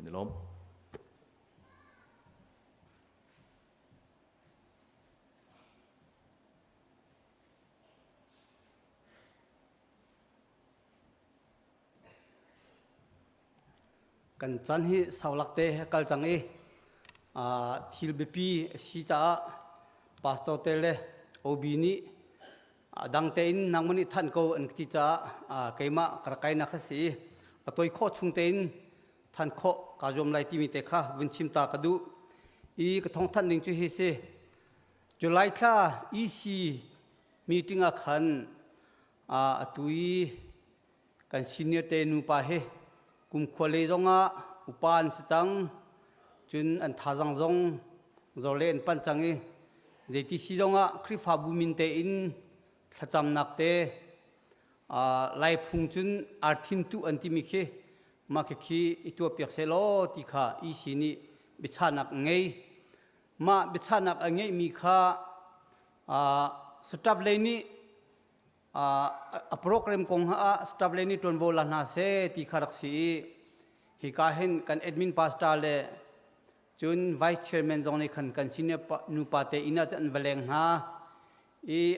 นี่ล้มกันจันฮิสาวลักเตะกัลจังทิลเบปีสีจ้าพาสตอร์เตเลโอบินีดังเตอินนังมันทันโกอันที่จ้าเกมาคราไกนักสีตัวอีกข้อชุงเตอินทันข้อกาจอมไลที่มีเตค่ะวินชิมตากระดูอีกท้องท่านหนึ่งจุดเฮเซจุไลท่าอีซีมีติ้งขันตุยกันซีเนียเตนูปาเฮกุมควาเลจงอุปานสิจังจุนอันทาจังจงโจเลนปันจังเจติสิจงคริฟาบุมินเตอินขจำนักเตไลพุงจุนอาร์ทินตุอันติมิเคมาเคคีอิตัวเปียกเซโลติขาอีสินีบิชานักไงมาบิชานักไงมีค่าสตาฟเลนีโปรแกรมกงสตาฟเลนีตวนโวลานาเซติขารักสีฮิกาเห็นกันแอดมินพาสตาเลจุนไวส์เชอร์แมนจงในขันกันซินเนปนูปาเตอินาจันเวลงฮา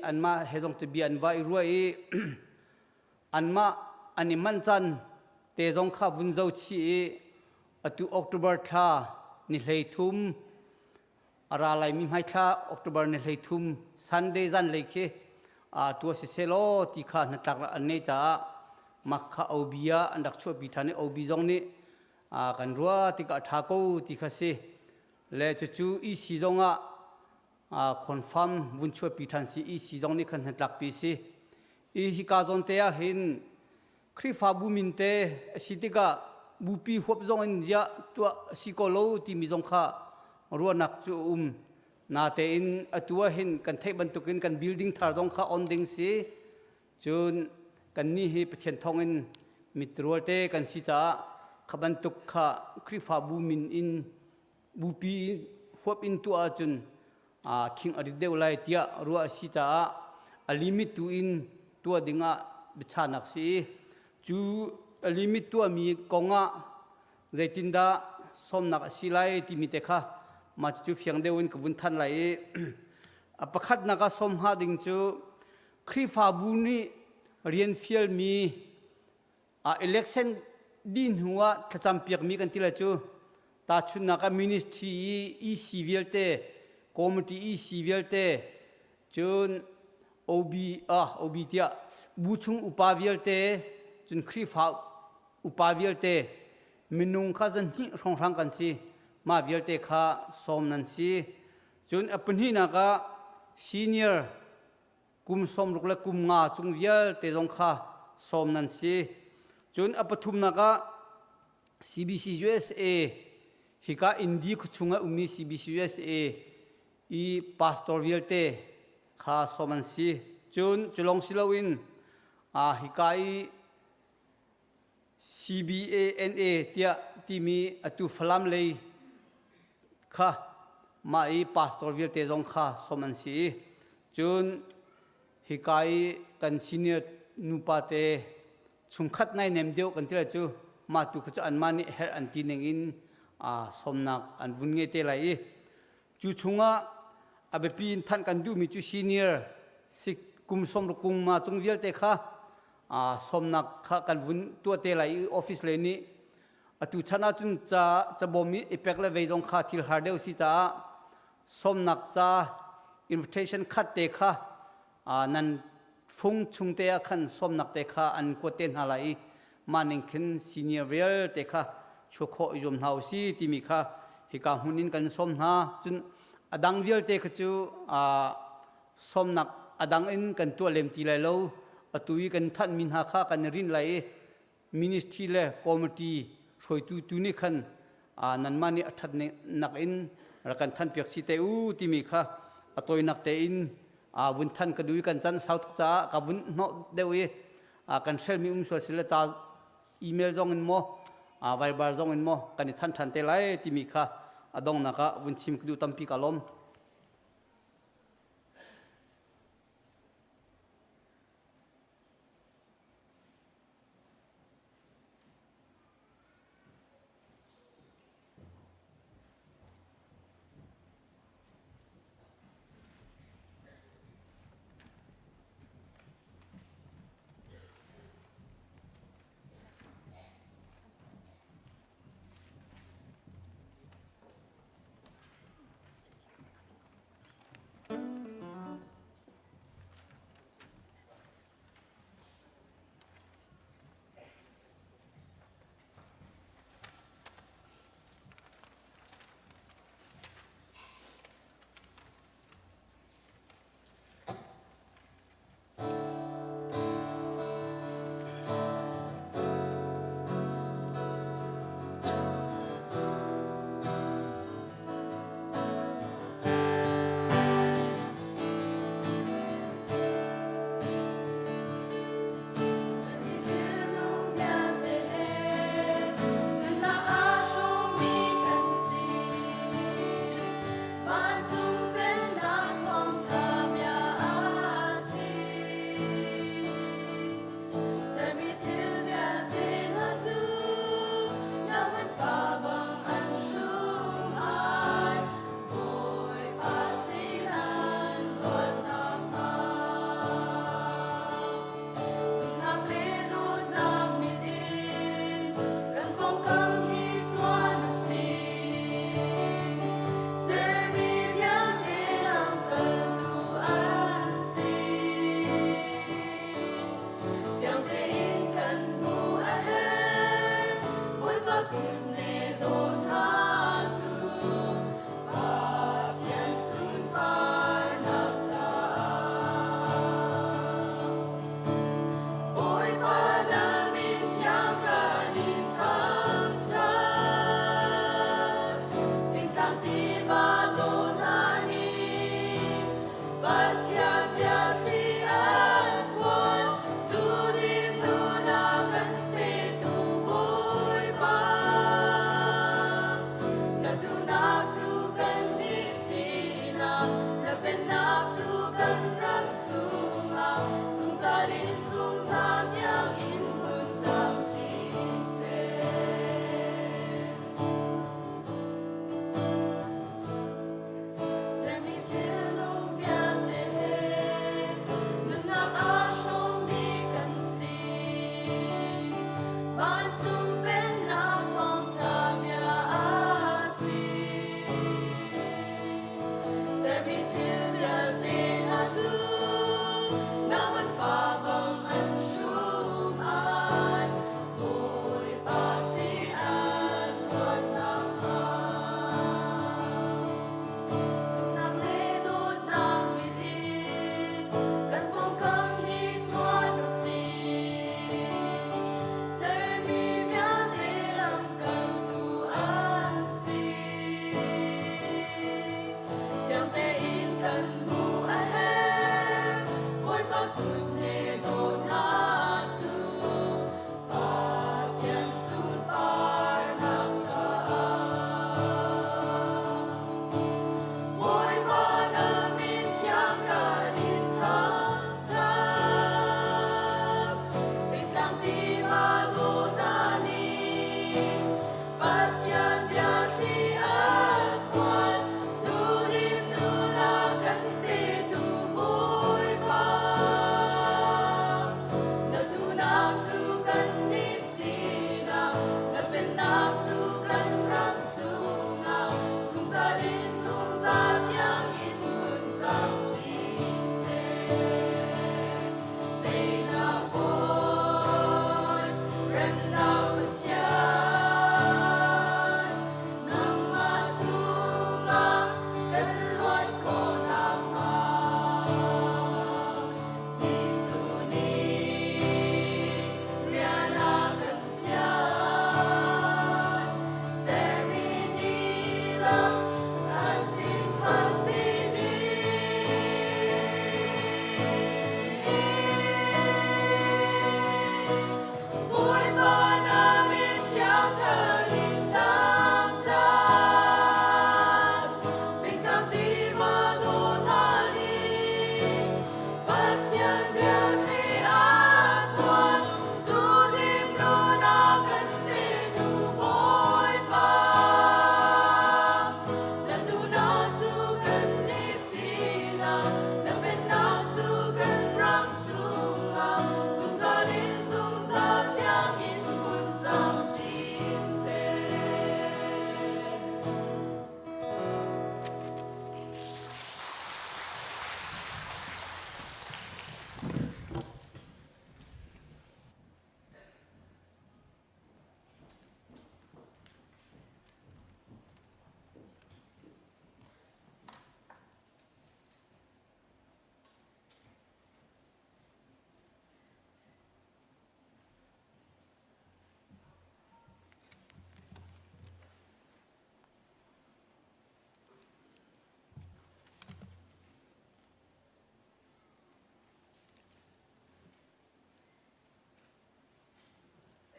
อันมาเฮจงตบีอันว่าอีรัวอันมาอันนี้มันจันเตจงข้าวุนเจ้าชีตุออกตุบาร์ท่านิเลทุมอะไรอะไรมีไม่ท่าออกตุบาร์นิเลทุมซันเดย์จันเลยเคตัวสิเซโลที่ข้านักตักอันนี้จ้ามักข้าเอาเบียอันดักชั่วปีธานี่เอาบีจงนี้กันรัวที่ข้าท้ากูที่ข้าเสและจู่ๆอีสีจงคอนฟัร์มวุนชั่วปีธานสีอีสีจงนี้ขันนักตักปีสีอีฮิกาจงเตียเห็นคริฟาบุมินเตสิติกาบุปีหัวจงอินเดียตัวสิโกโลที่มีจงข้ารัวนักจู่นาเตอินตัวเห็นกันเทบันตุกินกันบิลดิ้งทาร์จงข้าออนดิ้งสีจนกันนี่ฮิปเทียนทองอินมิตรวเตกันสิจ้าขบันตุกข้าคริฟาบุมินอินบุปีหัวอินตัวจนคิงอริเดวไลเตียรัวสิจ้าลิมิตตัวอินตัวดิ่งบิชานักสีจูลิมิตตัวมีกงใจตินดาสมนักสิไลที่มีเตค่ะมาจูเฟียงเดวินกับวุนทันไลประคัดนักสมหาดิ่งจูคริฟาบุนีเรียนฟิลมี election din huwa thampiak mi kan tila chu ta chunna ka ministry e civil te committee e civil te chun ob tia buchung upavial te chun khrifa upavial te minung kha jan hi rong rang kan si ma vial te kha som nan si chun apni na ka senior kum som rukla kum nga chung vial te jong kha som nan si chun apathum na ka CBC USA hika indi khuchunga umi CBC USA i pastor vial te kha soman si chun chulong silawin hikai CBANA tia timi atu flam lei kha mai pastor vial te jong kha soman si chun hikai kan senior nupa te chungkhat nai nem deu kan tila chu ma tu khu an mani her an ti neng in somnak an vun nge te lai chu chunga abe pin than kan du mi chu senior sik kum som ru kum ma chung vial te kha somnak kha kan vun tu te lai office le ni atu chana chun cha bomi epek le ve jong kha thil har deu si cha somnak cha invitation khat te kha nan phung chung te khan somnak te kha an ko ten halai maning khin senior real te kha chokho yom nau si timi kha hika hunin kan som na chun adang vial te khachu somnak adang in kan tu lem ti lai lo atui kan than min ha kha kan rin lai ministry le committee khoi tu ni khan nan mani athat nak in ra kan than piak si te u timi kha atoi nak te in vun than ka dui kan chan south cha ka vun no dewi kan shel mi so sila cha email jong in mo viber jong in mo kan than te lai timi kha adong naka vun chim ku tampi kalom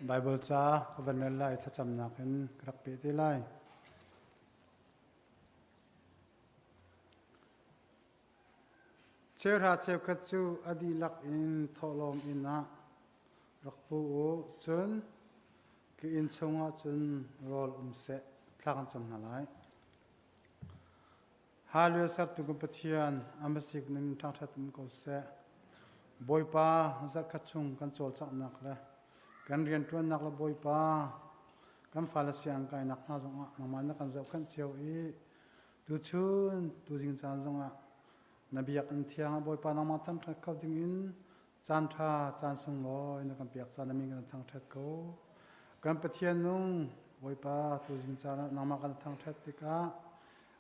Bible cha covenant lai thacham nakin krak pe te lai chera chep khachu adi lak in tholom ina rakpu o chun ki in chunga chun rol se thlakan cham na lai halwe sar tu ko pathian amasik nim thangtha tum ko se boipa zar khachung kan chol chak nak la kan rian tuan nak la boipa kan falasiang kai nak na zonga nangman na kan zau kan cheu i tu chun tu jing chan zonga nabiyak an thiang boipa nangma tam thak kau ding in chan tha chan sung lo ina kan piak chan mi kan thang that ko kan pathian nung boipa tu jing chan nangma kan thang that tika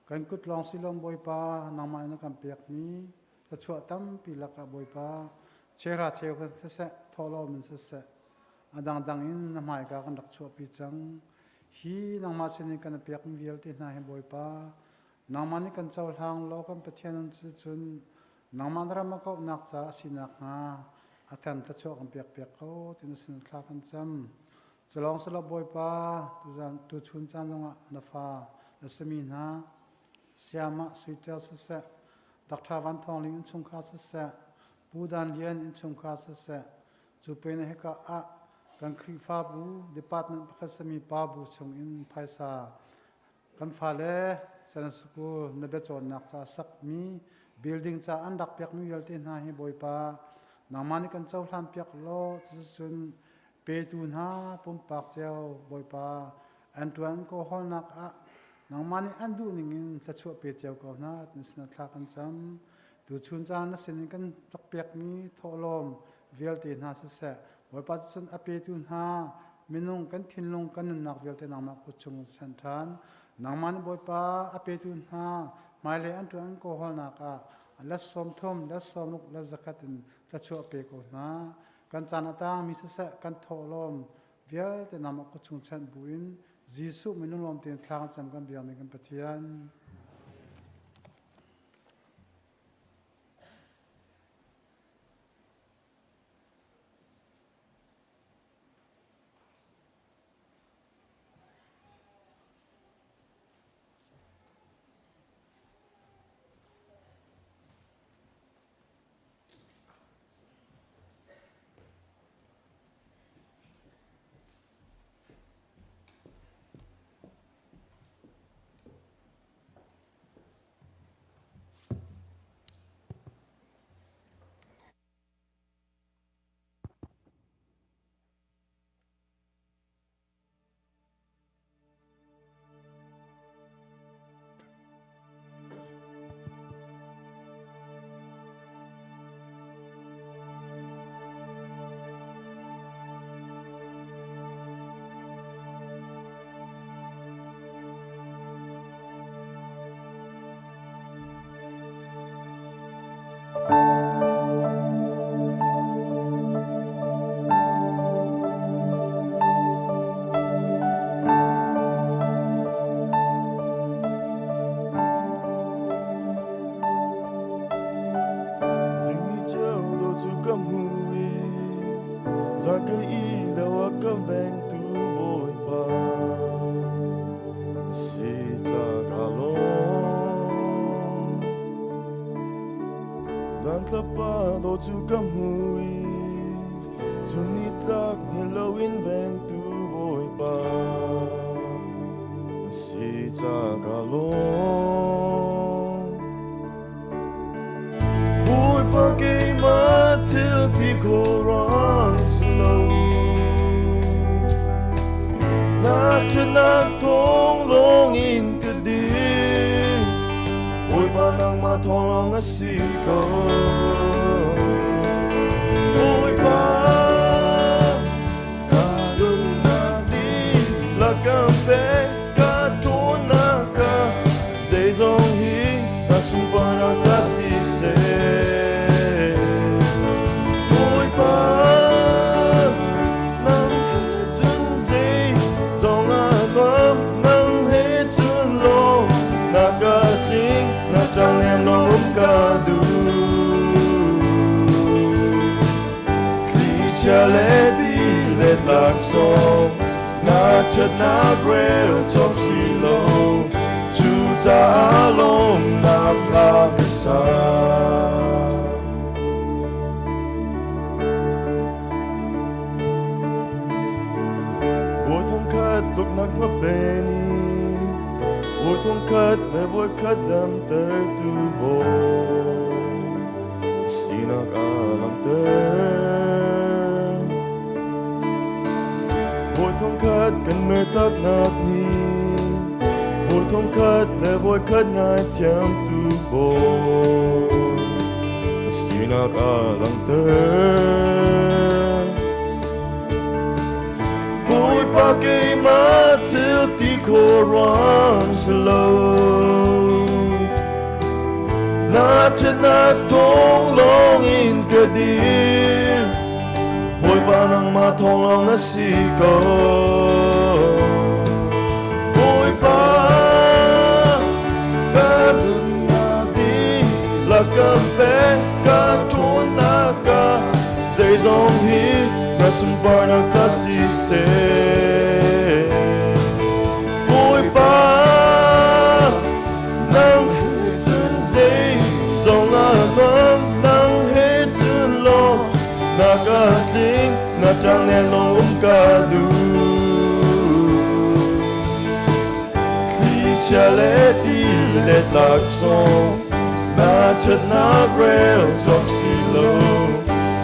kan kut long silom boipa nangma ina kan piak mi ta chua tam pilaka boipa chera cheu ka se tholo min se adang in namai ka kan dak chua pi chang hi nangma sini kan piak mi vel ti na he boipa nangma ni kan chawl hang lo kan pathian chu chun nangma dra ma ko nak cha sinak nga athan ta chua kan piak ko tin sin thla kan cham chalong sala boipa tu chun chan longa na fa na semi na Sayama suitel se Dr. Van Thawngṭha in chung kha se Budan Lian in chung kha se chupena heka a kan khri fa bu department pakhasami pa bu chung in phaisa kan phale san school na be chon nak cha sak mi building cha andak pek mi yalte na hi boipa namani kan chaw hlam pek lo chun pe tu na pum pak cheu boipa antuan ko hol nak a nangmani andu ningin tachua pe cheu ko na nisna thla kan cham tu chun cha na sin kan tak pek mi tholom velte na se boipa chun ape tu na minung kan thinlung kan nak velte nangma ko chung san than nangmani boipa ape tu na maile antu an ko hol na ka las som thom las somuk las zakatin tachua pe ko na kan chana ta mi se kan tholom velte nangma ko chung chan buin Jisu minung lom tin thlang cham kan biam kan pathian Tlapado chu kam hui chuni tlak nilawin veng tu boi pa si cha galong boi pa ke ma til ti ko rang slow na chuna thong long in kadir boi pa nang ma thong long a si ko Supana tasi se Oi pa Nang he chun se Zong a bam Nang he chun lo Na ka kling Na chang em long ka du Kli cha le di le Laksawng na chật na rêu trong xì lâu chú cha lông na la cái sa vui thông khát lúc nắc ngấp bên vui thông khát lệ vui khát đam tơ tu bồ xin ác làm tơ vui thông khát cần mê tắc nạc ni vui thông khát lệ vui khát ngài thiam tu bồ xin ác làm tơ vui ba cây má thiếu tí khô ram slow na chân na thong long in cơ đi vui ba nang ma thong long na si co vui ba ca đừng na đi là cam phê ca trốn na ca dây dòng hi na sum bar na ta si se vui ba nang chân dây dòng nang hết chân lo na ca linh na trang nè lo ca du khi cha lệ đi lệ Laksawng na chật na rêu trong xì lâu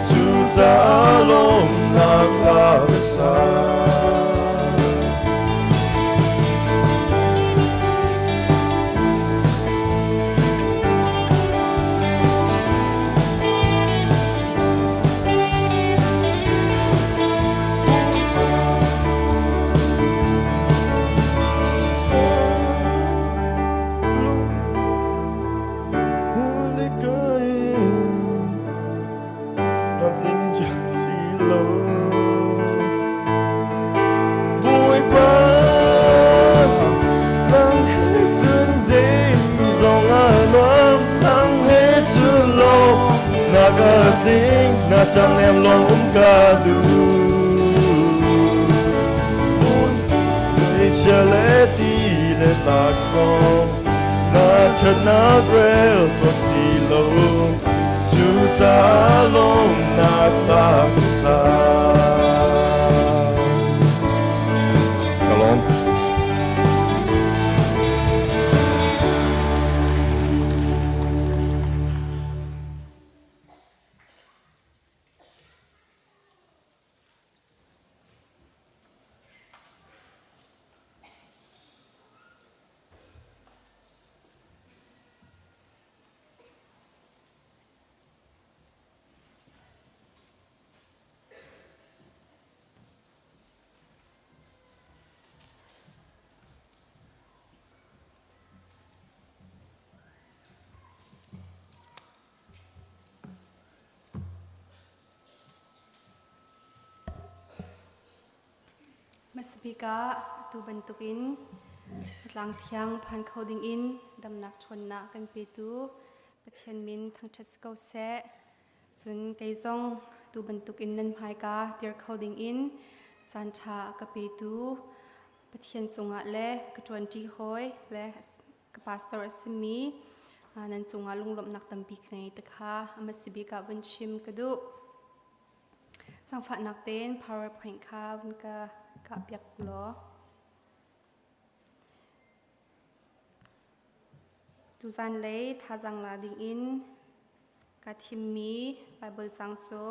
chú cha lông na la cái sa na trăng em lo ca du người cha lệ đi lệ Laksawng na chật na rêu trong xì lâu chú cha lông na la cái sa Masbika tu bentukin Tlangtaar phan coding in damnak chonna kan pe tu Pathian min Thawngṭha skau se chun keizong tu bentukin nan phai ka tir coding in Chantha ka pe tu Pathian chunga le ka 20 hoi le ka pastor asmi nan chunga lunglom nak tampi knei takha amasibika bun Chim kadu sangfa nak ten powerpoint kha bun ka biak lo tu zan le tha jang la ding in ka thim mi bible chang cho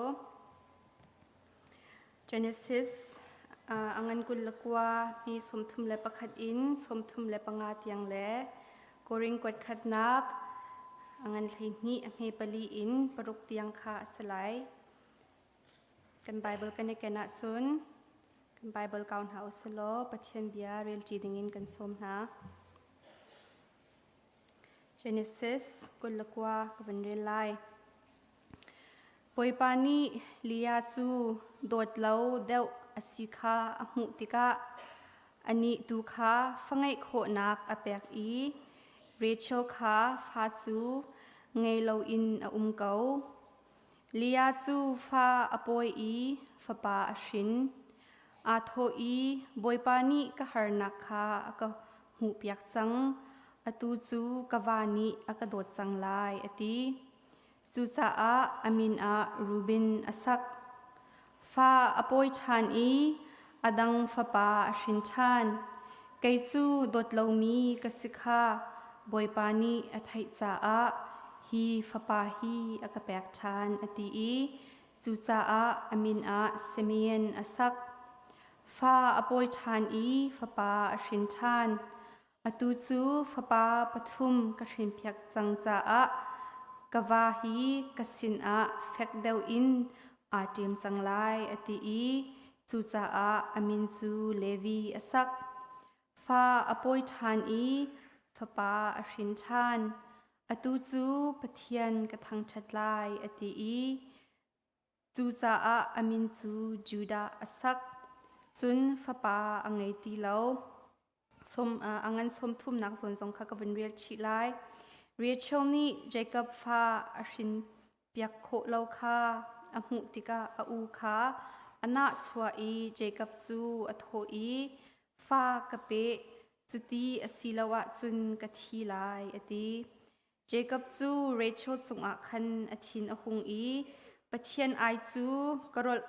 Genesis angan kul lakwa mi somthum le pakhat in somthum le panga tiang le koring kwat khat nak angan hlei ni me pali in paruk tiang kha salai kan bible kan ekena chun Bible count house lo Pathian bia real reading in kan som na Genesis kulakwa kavan relai poipani Leah chu dot lo deu asikha amu tika ani tu kha fangai kho nak apek i Rachel kha fa chu ngei lo in a kau Leah chu fa apoi i fa pa a shin อาโทอีบอยปานีกะหารนักคาก็หูเปียกจังอตูจูกะวานีกะโดดจังลายอติจูจาอามินอารูบินอสักฟ้าอปอยชานอีอดังฟ้าปาชินชานไกจูโดดลมีกะสิกาบอยปานีอไทจาฮีฟ้าปาฮีกะแปกชานอติอีจูจาอามินอาเซเมียนอสักฟ้าอปอยชานอีฟ้าปาชินชานอตูจูฟ้าปาปทุมกะชินเพียกจังจากะวาฮีกะสินเฟกเดวอินอาเตียมจังไลอติอีจูจาอามินจูเลวีอสักฟ้าอปอยชานอีฟ้าปาชินชานอตูจูปะเทียนกะทังชัดไลอติอีจูจาอามินจูจูดาอสักจุนฟ้าปาอังไงตีเลาสมอังันสมทุมนักส่วนทรงข้ากับเรียลชิไลเรียชลนี่เจคับฟ้าอาชินเปียกโคเลาคาอมุติกาอูคาอนาชัวอีเจคับจูอโทอีฟ้ากะเปจุตีอศิลวะจุนกะทีไลอติเจคับจูเรชลจงอาคันอทินอหงอีปะเทียนไอจูกรล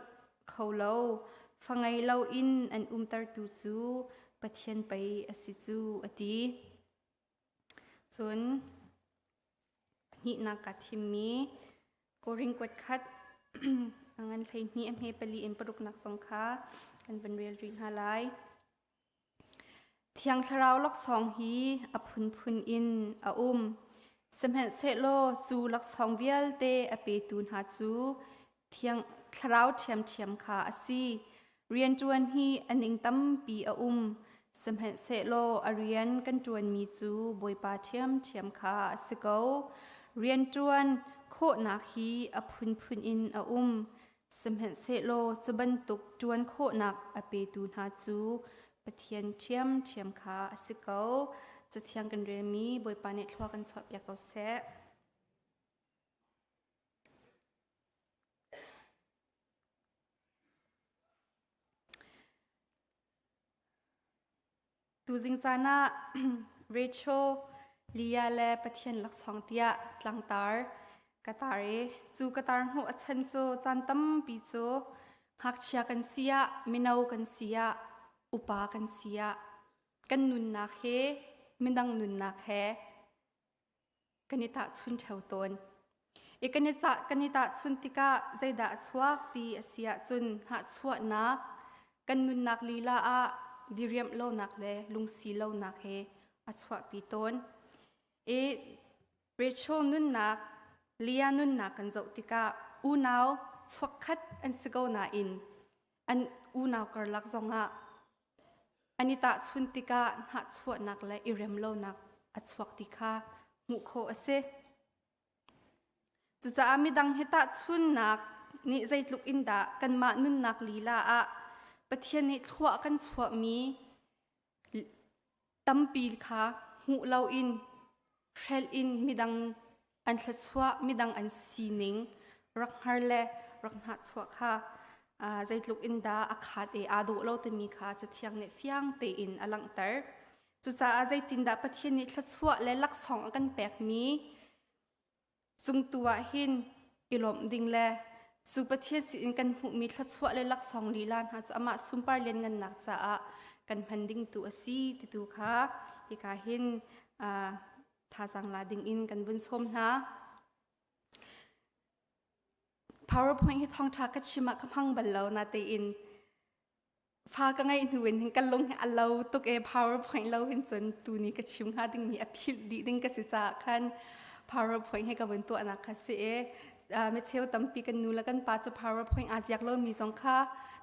เขาเลาฟังไงเลาอินอันตรตูจูปะเทียนไปอสิจูอติจนนี่นักกัดทิมมีโกริงกวดคัดงั้นเพลงนี้เมปลีเอ็มปรุกนักสงคากันเป็นเรียลรีนฮาไลเทียงชราวลักสองฮีอพุนพุนอินสมเหตุเซโลจูลักสองเวียลเตอเปตูนหาจูเทียงชราวเทียมเทียมคาอซีเรียนจวนฮีอันอิงตั้มปีสมเหตุเซโลอเรียนกันจวนมีจูบอยปาเทียมเทียมคาสเกาเรียนจวนโคนักฮีอพุนพุนอินสมเหตุเซโลจะบรรทุกจวนโคนักอเปตูนาจูปะเทียนเทียมคาสเกาจะเทียงกันเรียมีบอยปาเนทว่ากันสอบยากเอาเสตูจิงจานะเรโชลียาและปะเทียนลักษองเตียตลังตาร์กาตาร์จูกาตาร์หัวชันโจจันตัมปีโจหักเชียกันเสียมินาวกันเสียอุปากันเสียกันนุนนักเฮมิดังนุนนักเฮกันนิตาชุนเทวตนกันนิตาชุนติกาใจดาชวกตีเสียจุนหักชวนักกันนุนนักลีลาดิเรียมโลนักเลลุงสีโลนักเฮอัชวะปีตนเรโชนุนนักเลียนุนนักกันเจ้าติกาอูนาวชวกคัดอันสกาวนาอินอันอูนาวกรลักซงะอันนี้ตาชุนติกาหัดชวนักและอิเรียมโลนักอัชวกติกามุโคอเซจุจะอามิดังเฮตาชุนนักนี่ใจลุกอินดากันมานุนนักลีลาปะเทียนนี่ทั่วกันชัวมีตั้มปีค่ะหูเราอินเชลอินมีดังอันชัวมีดังอันซีนิงรักฮาร์เลรักหัดชัวค่ะใจลุกอินดาอาคาเตอาดูเราเตมีค่ะจะเทียงเนี่ยฟียงเตอินอลังเตอร์จุจ้าใจตินดาปะเทียนนี่ชัวและลักสองกันแปลกมีจุงตัวหินอิลมดิงเลสุปเทียสินกันหูมีทัศวะเลยลักสองลีลานหาจะอามาซุมปาร์เลียนกันหนักจ้ากันพันดิ้งตัวซีติดูค่ะอีกาหินทาจังลาดิ้งอินกันบุญสมนะ PowerPoint ให้ท่องทักกัชิมะคำพังบัลเลานาเตอินฟ้าก็ไงหนูเห็นกันลงให้อัลเลาตุกPowerPoint เราเห็นจนตัวนี้กัชิมหาดิ้งมีอภิดิดิ้งกัสิจ้าคัน PowerPoint ให้กับวันตัวอนาคตเสียเมเชลตั้มปีกันนูแล้วกันป้าจะ PowerPoint อาเซียกเรามีสองค่า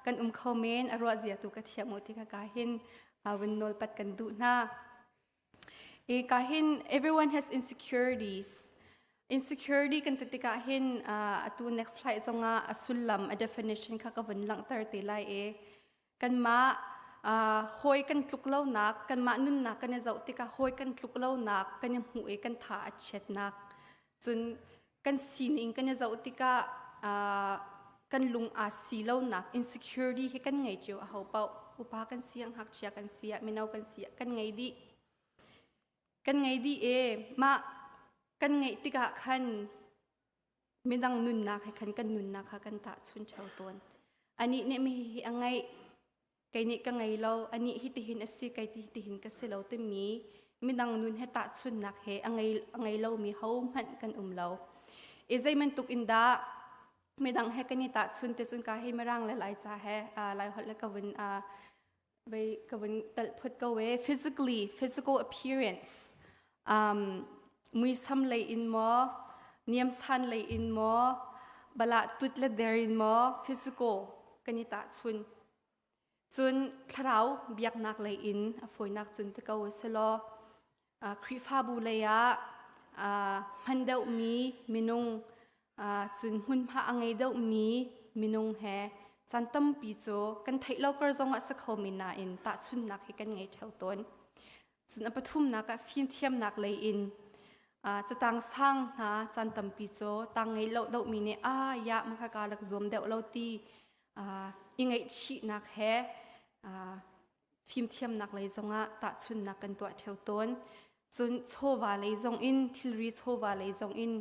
กันคอมเมนต์อรัวเซียตุกเทียมโมติกากาหินวันโนลปัดกันดูหน้ากาหิน everyone has insecurity กันติกาหินตัว next slide ส่งสุลลัม a definition ค่ะกับวันหลังเตอร์ตีไลกันมาหอยกันทุกเล่านักกันมานุ่นนักกันเนี่ยจะติกาหอยกันทุกเล่านักกันยังหูกันถ่าเช็ดนักจนกันซีนิงกันเนี่ยจะอุติกา กันลุงอาศีเล่าหนัก insecurity ให้กันไงเจียวเอาเป่าอุปากันเสียงหักเชียกันเสียไม่เอากันเสียกันไงดีมากันไงติกะขันไม่ดังนุนนักให้ขันกันนุนนักกันตาชุนเช่าตนอันนี้เนี่ยไม่อังไงไก่เนี่ยกันไงเราอันนี้ฮิติหินอสิไก่ฮิติหินก็เสเราเต็มมีไม่ดังนุนให้ตาชุนนักให้อังไงเรามีเขาหันกันเราใจมันตุกอินดาไม่ดังให้กันนี่ตาชุนแต่จนกาให้มาร่างหลายๆจ้าให้หลายหดแล้วก็วันไปก็วันตัดพดก็เว physical appearanceมือซ้ำเลยอินมอเนียมสันเลยอินมอบลาตุดละเดรินมอ physical กันนี่ตาชุนจนคราวเบียกนักเลยอินฝอยนักจนตะเกาสโลคริฟาบูเลยะมันเดามีมินงจนหุ่นพระอังไงเดามีมินงแฮจันตั้มปีโจกันไทยเราก็จงอัศเขามินาอินตาชุนนักให้กันไงเท่าต้นจนอปทุมนักฟิล์มเทียมนักเลยอินจะตั้งสร้างนะจันตั้มปีโจตั้งไงเราเดามีเนี่ยยามันขการลักซมเดาเราตียังไงชีนักแฮฟิล์มเทียมนักเลยจงตาชุนนักกันตัวเท่าต้นจนโชว์ว่าเลยจงอินทิลรีโชว์ว่าเลยจงอิน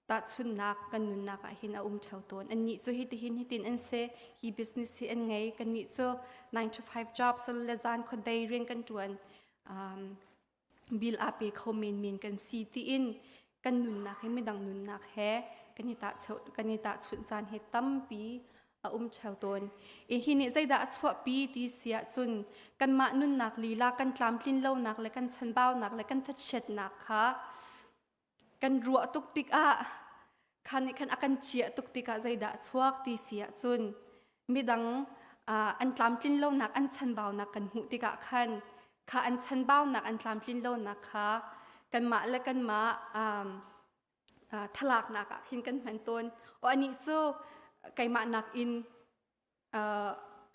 ตัดชุนนักกันนุนนักหินเท่าตัวอันนี้จะฮิตินอันเซ่ฮี business อันไงกันนี้จะ 9 to 5 job สรุปแล้วจานคนใดเรียนกันจวนบิลอาเปเขาเมนกันซีตีอินกันนุนนักให้ไม่ดังนุนนักแฮกันนี้ตัดชุนจานให้ตั้มปีเท่าตัวหินใจดัดสวปีที่เสียจนกันมานุนนักลีลากันตามทิ้นเล่านักและกันชันเบ้านักและกันทัดเช็ดนักค่ะกันรัวตุกติกคันอากันเชียตุกติกใจด่าสวกตีเสียจนมีดังอันตามทิ้นเล่านักอันชันเบานักกันหูติกะคันค่ะอันชันเบานักอันตามทิ้นเล่านักค่ะกันมาและกันมาทลากนักหินกันเหมือนต้นอันนี้โซไก่มานักอิน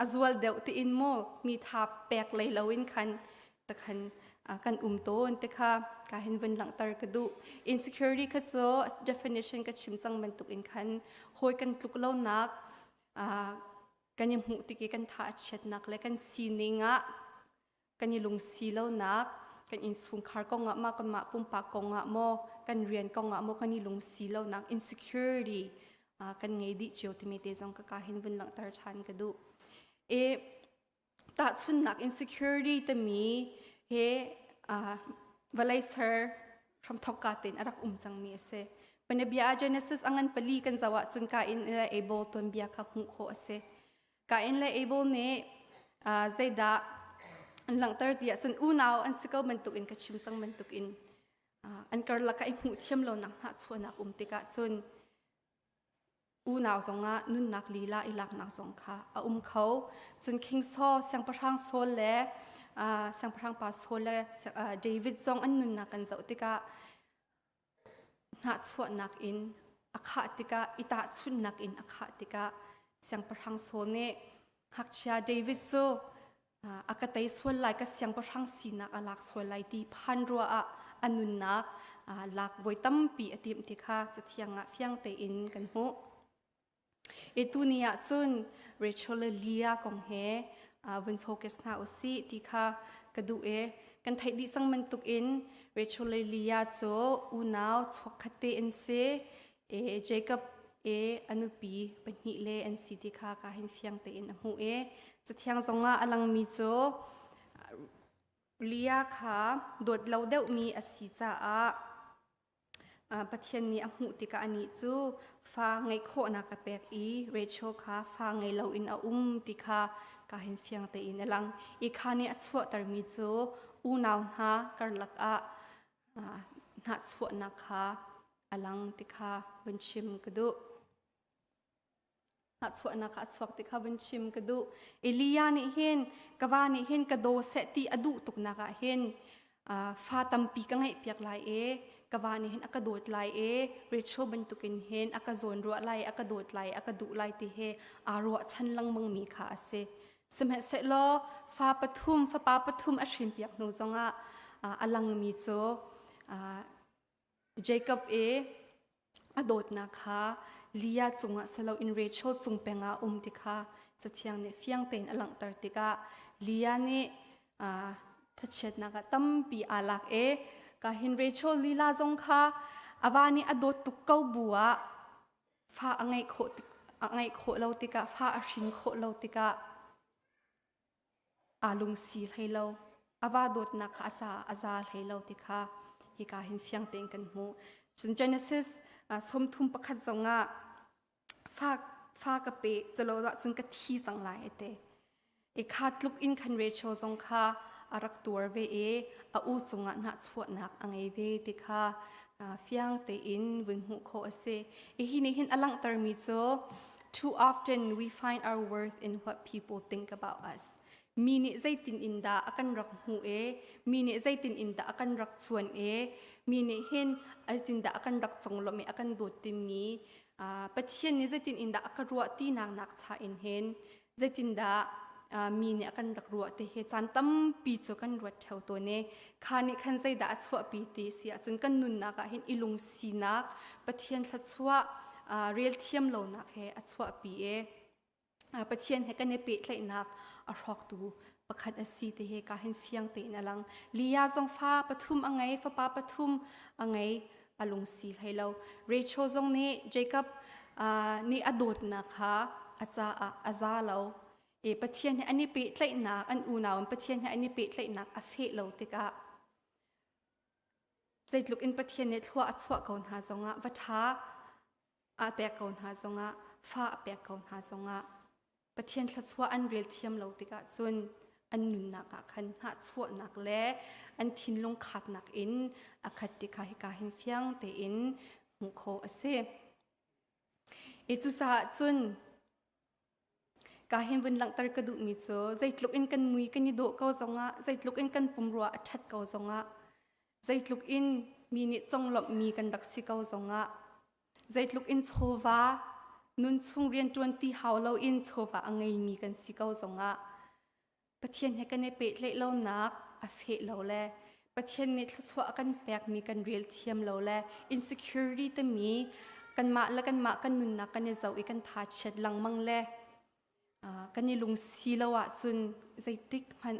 as well เดี๋ยวที่อินโมมีทับแปลกเลยเราอินคันแต่คันกันต้นแต่ค่ะการเห็นวันหลังตารกระดู insecurity ก็จะ definition ก็ชิมจังมันตุกอินคันหอยกันตุกเล่านักกันยังหูติกกันท่าเช็ดนักและกันซีนิงะกันยังลงซีเล่านักกันอินสูงคาร์กงะมากันมาปุ่มปากกงะโมกันเรียนกงะโมกันยังลงซีเล่านัก insecurity กันไงดิเจียวที่ไม่ได้จังก็การเห็นวันหลังตารชันกระดูตัดชุนนัก insecurity แต่มีเฮวลัยเซอร์พร้อมทอกกาตินอารักจังมีเสเป็นเบียเจเนซิสอังันปลีกันจะว่าจนกาอินเลเอเบิลตัวเบียขับหุโคเสกาอินเลเอเบิลเนี่ยใจดาหลังตร์เดียจนอูนาวอันสิเกามันตุกอินกับชิมจังมันตุกอินอันกระลักไอหูเชื่อมโลนักหัดส่วนนักติกะจนอูนาวสงะนุนนักลีลาอิลักนักสงค่ะเขาจนคิงซอเสียงประทังโซเล่สังพรังปาโซเลเดวิดจงอันนุนนักกันเจ้าติกะนัดสวดนักอินอาคาติกะอิตาชุนนักอินอาคาติกะสังพรังโซเนหักเชียเดวิดโจอากาตัยสวดไลก็สังพรังสีนักอลักสวดไลที่พันรัวอันนุนนักหลักไว้ตั้มปีอติมติกะจะเทียงเฟียงเตอินกันหูตัวนี้จุนเรเชลเลียกงเฮวันโฟกัสนาอุสิที่ค่ะกระดูกันไทยดิจังมันตุกอินเรเชลเลียโจอูนาวชกขัดเตอินเซเจคับอนุปีเป็นหิเลอินสิที่ค่ะการเห็นเฟียงเตอินหูจะเทียงจงอลังมีโจเลียค่ะโดดเราเดวมีอสิจ้าปัจจัยนี้หูติกาอันนี้จูฟ้าไงโคนักเปกเรเชลค่ะฟ้าไงเราอินติกาการเห็นเฟียงเตอินลังอีกขานี้ชัวตรมีจูอูนาวฮะการลักนัดชัวนักค่ะอลังติกาบัญชิมกระดูนัดชัวนักค่ะชัวติกาบัญชิมกระดูลียานี่เห็นกวานี่เห็นกระโดเสติอดุตุกนักเห็นฟ้าตั้มปีกังให้เปียกลายกวานี่เห็นอกระโดดไลเเรเชลบันตุกินเห็นอกระโจนรัวไลอกระโดดไลอกระดุไลติเฮรัวชันลังมังมีขาเซสมัยเสร็จแล้วฟ้าปฐุมอชินเปียกนูจงอลังมีโจเจคับอโดดนะคะ ลียาจงอ่ะสลาอินเรเชลจงเปงาติค่ะจะเทียงเนี่ยเฟียงเต็นอลังตรติกะลียานี่ทัดเช็ดนักตั้มปีอาลักกะหินเรเชลลีลาจงค่ะอาวานี่อดตุกเกาบัวฟ้าอังไงโคเราติกะฟ้าอชินโคเราติกะอาลุงสีให้เราอาวาดดนักอาจาให้เราติค่ะฮิกาหินเฟียงเต็นกันหูจน Genesis สมทุมประคัดจงฟ้ากะเปจะเราจนกะทีจังไรขาดลุกอินคันเรโชจงค่ะอารักตัวเวอูจงนัดสวดนักอังเวติค่ะเฟียงเตอินวินหูโคเซหินหินอลังตรมิโจ Too often we find our worth in what people think about usมีนิใจตินอินดาอากันรักหูมีนิใจตินอินดาอากันรักส่วนมีนิเห็นไอตินดาอากันรักจงลมอากันโดดติมีปัจเจียนนิใจตินอินดาอากันรัวตีนางนักชาอินเห็นใจตินดามีเนี่ยกันรักรัวแต่เหตุจันตั้มปีจกันรัวเท่าตัวเนี่ยขานิขันใจดาชัวปีตีเสียจนกันนุนนักเห็นอิลุงสีนักปัจเจียนชัวเรียลเทียมโลนักอัชัวปีปัจเจียนให้กันเนี่ยเปิดเลยนักรอกตูประคัดสีเตะกาเห็นเฟียงเตะนั่งลียาจงฟ้าปฐุมอังไงฟ้าป้าปฐุมอังไงอลุงสีให้เราเรโชจงนี่เจคับนี่อดดนะคะอาจาเราปัจเจียนให้อันนี้เปิดเลยนักอันอูนาวปัจเจียนให้อันนี้เปิดเลยนักเฟะเราติกะใจลุกอินปัจเจียนเนี่ยทั่วอัศวะก่อนหาจงวัฏาเปียก่อนหาจงฟ้าเปียก่อนหาจงปัจเจียนทัศวะอันเรียลเทียมเราติกะจนอันนุนนักขันหัดสวดนักเละอันทิ้งลงขัดนักอินขัดติกะให้กาเห็นเฟียงเตอินหูโคเสจุจ่าจนกาเห็นวันหลังตรกระดูมิโซใจลุกอินกันมุยกันยิโดเกาจงใจลุกอินกันปุ่มรัวชัดเกาจงใจลุกอินมีนิจงหลบมีกันรักสิเกาจงใจลุกอินโชวานุนซุงเรียน20เฮาเราอินโชวะอังไงมีกันสิเกาจงปัจเจียนให้กันในเปิดเละเรานักเฟะเราแลปัจเจียนในทุกวันกันแปลกมีกันเรียลเทียมเราแล insecurity แต่มีกันมาและกันมากันนุนนักกันในเจ้าอีกันทาเช็ดหลังมังแลกันในลุงสีเราจนใจติกมัน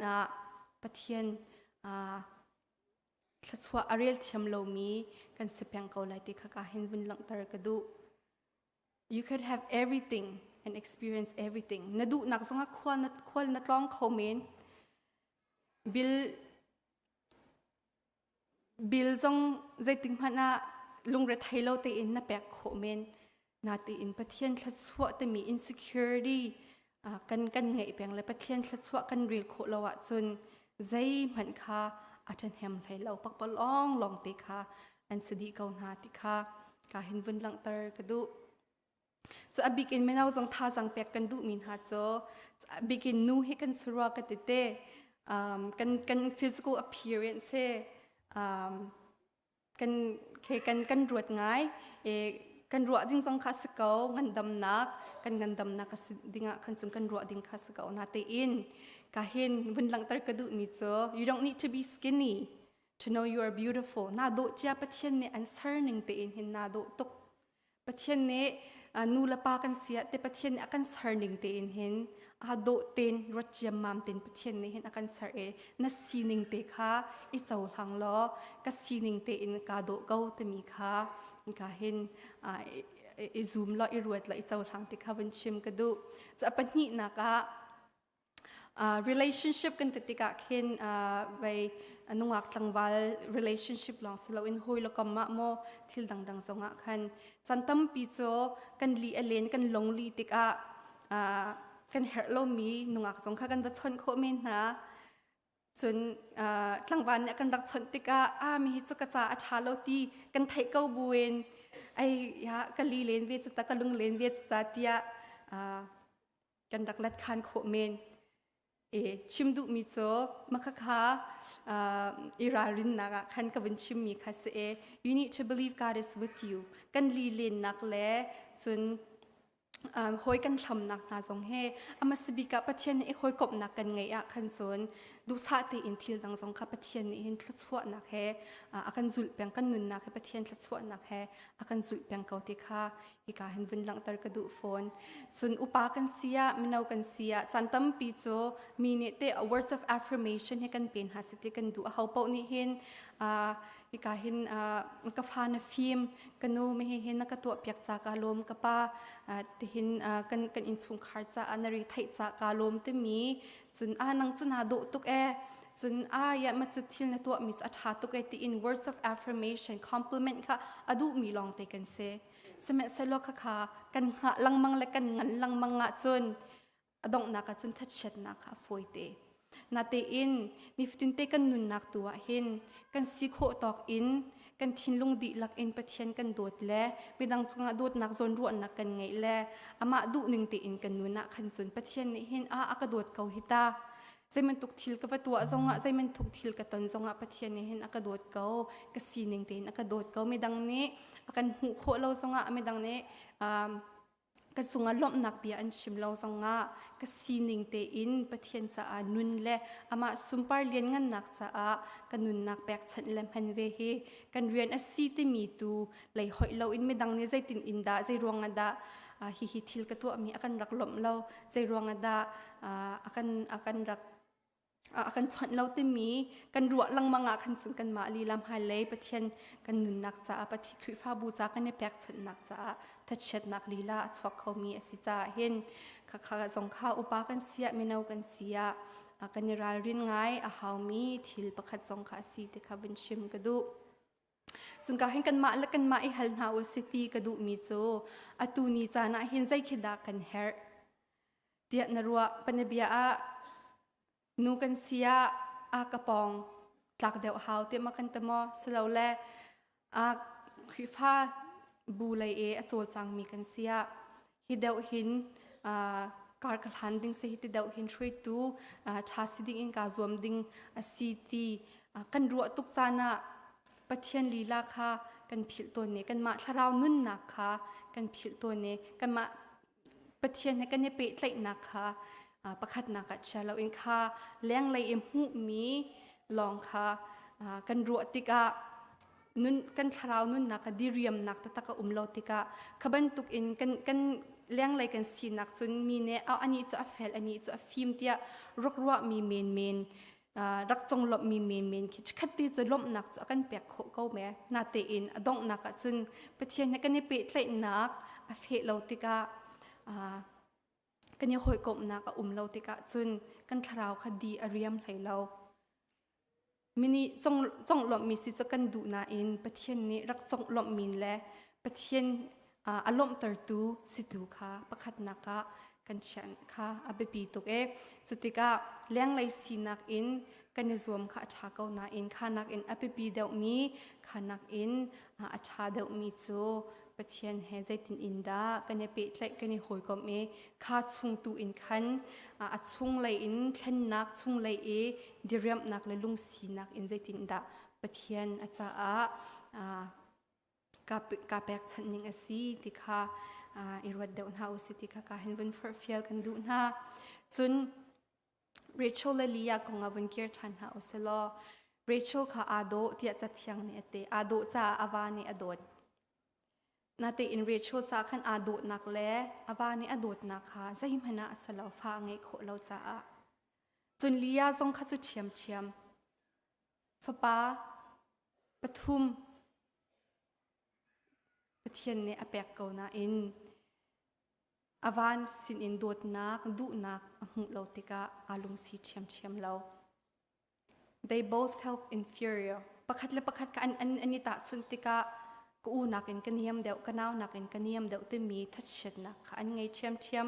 ปัจเจียนทุกวันเรียลเทียมเรามีกันสิเพียงเขาเลยที่ข้าเห็นวันหลังตรกระดูYou could have everything and experience everything. Nadu nak zonga kwal na tlong komen. Bil zong zaiting mana lungret hailo te in na pek komen. Na te in Pathian thlatswa te mi insecurity. Kan ngai peng le Pathian thlatswa kan real kho lawa chun zai man kha atan hem hailo pakpalong long te kha an sadi kaun ha ti kha ka hin vun lang tar kadu so a begin menau jong tha jang pek kan du min ha cho begin nu he kan surwa ka te kan physical appearance he kan ruat ngai kan ruat jing jong kha sakau ngan dam nak ka dinga kan chung kan ruat ding kha sakau na te in ka hin bun lang tar ka du mi cho you don't need to be skinny to know you are beautiful na do chia Pathian ne answer ning te in hin na do tok Pathian ne nu la pa kan sia te Pathian ne akan sarning te in hin do ten rot jam mam ten Pathian ne hin akan sar na sining te kha I chaw hlang lo ka sining te in ka do go te mi kha ka hin I zoom lo I ruat la I chaw hlang te kha ban chim ka du cha pan hi na ka relationship kan te ka khin vai anungak tlangwal relationship long silo in hoi lo kam ma mo thil dang zonga khan chantam pi cho kan li alen kan long li tika kan her lo mi nungak zong kha kan ba chon kho men na chun tlangwan ne kan rak chon tika mi hi chu ka cha atha lo ti kan thai ko buin ai ya ka li len ve chu ta ka lung len ve chu ta tia kan rak lat khan kho men chim du mi cho makha irarin naga khan ka bin chim mi kha se you need to believe God is with you kan li len nak le chun หอยกันทำนักนาจงเฮอามาสบิกะปะเทียนไอหอยกบนักกันไงอะคันจนดูสาติอินทิลดังจงค่ะปะเทียนนี่เห็นทศวรรษนักเฮอากันจุลเปียงกันนุนนักเฮปะเทียนทศวรรษนักเฮอากันจุลเปียงเกาติค่ะอีกาเห็นวันหลังตรกระดูฟอนจนอุปากันเสียมินเอากันเสียจันตั้มปีโจมีเนเต words of affirmation ให้กันเป็นหาสิติกันดูเขาเป่านี่เห็นอีกาเห็นกาฟานาฟิมกันนูไม่เห็นนักตัวเปียกจากอารมณ์กับป้าที่เห็นกันอินสุงคาร์จ้าอันนี้ไทยจากอารมณ์ที่มีจนนังจนหาดูตุกจนอยากมาจุดที่ในตัวมีอัฐาตุกที่ in words of affirmation compliment ค่ะอดูมีลองเตกันเซสมัยสโลกค่ะกันหาลังมังและกันงันลังมังจนดงนักจนทัดเช็ดนักฟอยเตนาเตอินนิฟตินเตกันนุนนักตัวเห็นกันสิโคตอกอินกันทิ้งลงดีหลักอินปะเทียนกันโดดแลไม่ดังจงโดดนักจนรวนนักกันไงแลอามาดูหนึ่งเตอินกันนุนนักขันจนปะเทียนเห็นกระโดดเกาหิตาใจมันตุกทิลกับตัวจงใจมันตุกทิลกับตนจงปะเทียนเห็นกระโดดเกากระสีหนึ่งเตอินกระโดดเกาไม่ดังนี้กันหูโคเราจงไม่ดังนี้กันสงลมนักเบียอันชิมเราสังกสีนิงเตอินปะเทียนจะนุนเล่อามาสุมปาร์เลียนงันนักจะกันนุนนักแบกฉันเลมพันเวเฮกันเรียนสีที่มีตูไหลหอยเราอินไม่ดังนี้ใจตินอินดาใจรวงดาฮิทิลกตัวมีอากันรักลมเราใจรวงดาอากันรักกันชนเราที่มีกันรัวลังมังกันสุนกันมาลีลำไฮเลยปะเทียนกันนุนนักจะปฏิคริฟ้าบูจากันในแปกฉันนักจะทัดเช็ดนักลีลาชวกเขามีสิจาเห็นข้าสงข้าอุปากันเสียไม่นากันเสียกันนิรารินไงหาวมีทิลประคัดสงข้าสีที่ข้าเป็นชิมกระดูส่วนการเห็นกันมาและกันมาไอฮัลนาวสิตีกระดูมีโจตูนีจานะเห็นใจคิดากันเฮร์เดียนรัวปนเบียนูกันเสียกระปองหลักเดียวหาวเตมากันตมอสลาวแลคริฟ้าบูไลโจลจังมีกันเสียฮิเดวหินการกลันดิ้งเสียฮิเดวหินช่วยตูชาสิดิ้งอินกาจวมดิ้งซีตีกันรัวตุกจานะปะเทียนลีลาค่ะกันผิดตัวนี้กันมาชราวนุ่นนักค่ะกันผิดตัวนี้กันมาปะเทียนให้กันเนี่ยเปะไหลนักค่ะประคัดนักชาเราเองค่ะเลี้ยงเลยหูมีลองค่ะกันรัวติกานุ่นกันชราวนุ่นนักดิเรียมนักตะตะกะเราติกาขบันตุกอินกันเลี้ยงเลยกันสีนักจนมีเนี่ยอันนี้จะเฟลอันนี้จะฟิล์มเตียรักรัวมีเมนรักจงหลบมีเมนคิดคัดตีจะล้มหนักจะกันเปียกโคเก้าแม่นาเตอินดงหนักจนปะเทียนให้กันเนี่ยเปะไหลนักเฟลเราติกากันยังหอยกบนักเราติกะจนกันทราวคดีอริยมไหลเรามินิจงหลบมีสิจะกันดูนาอินปะเทียนนี้รักจงหลบมีและปะเทียนอารมณ์ตรตูสิตูค่ะประคัดนักกันฉันค่ะเบปีตุกจุติกะเลี้ยงไหลสีนักอินกันในรวมค่ะชาเกานาอินค่ะนักอินเบปีเดวมีค่ะนักอินชาเดวมีโจปะเทียนเฮใจตินอินดากันเนี่ยเปะไหลกันเนี่ยหอยกบข้าชุงตูอินคันชุงไหลอินแค่นักชุงไหลดิเรียมนักเลยลุงสีนักอินใจตินดาปะเทียนอาจารย์กาแบกฉันยังสิติค่ะอิรวดเดวนาอุสิติค่ะการเห็นวันฟอร์เฟียลกันดูนะจนเรเชลและลียากงวันเกียร์ทันหาอุสลอเรเชลค่ะอาโดที่จะเทียงเนี่ยเตอาโดจ้าอาวานี่อโดดนาเตอินเรเชลจ้าขันอาโดดนักแลอาวานี่อโดดนักค่ะใจมันน่าสลาวฟ้าไงโคเราจ้าจนลียาทรงขัดจุดเชียมฟ้าป้าปทุมปะเทียนเนี่ยแปลกเก่านาอินอาวานสินอินโดดนักดุนักหูเราติกะอาลุงสีเชียมเรา they both felt inferior ประคัดและประคัดกันอันนี้ตัดสุนติกะกูนักอินกันเนียมเดวกันเอานักอินกันเนียมเดวเตมีทัดเช็ดนักอันไงเชียม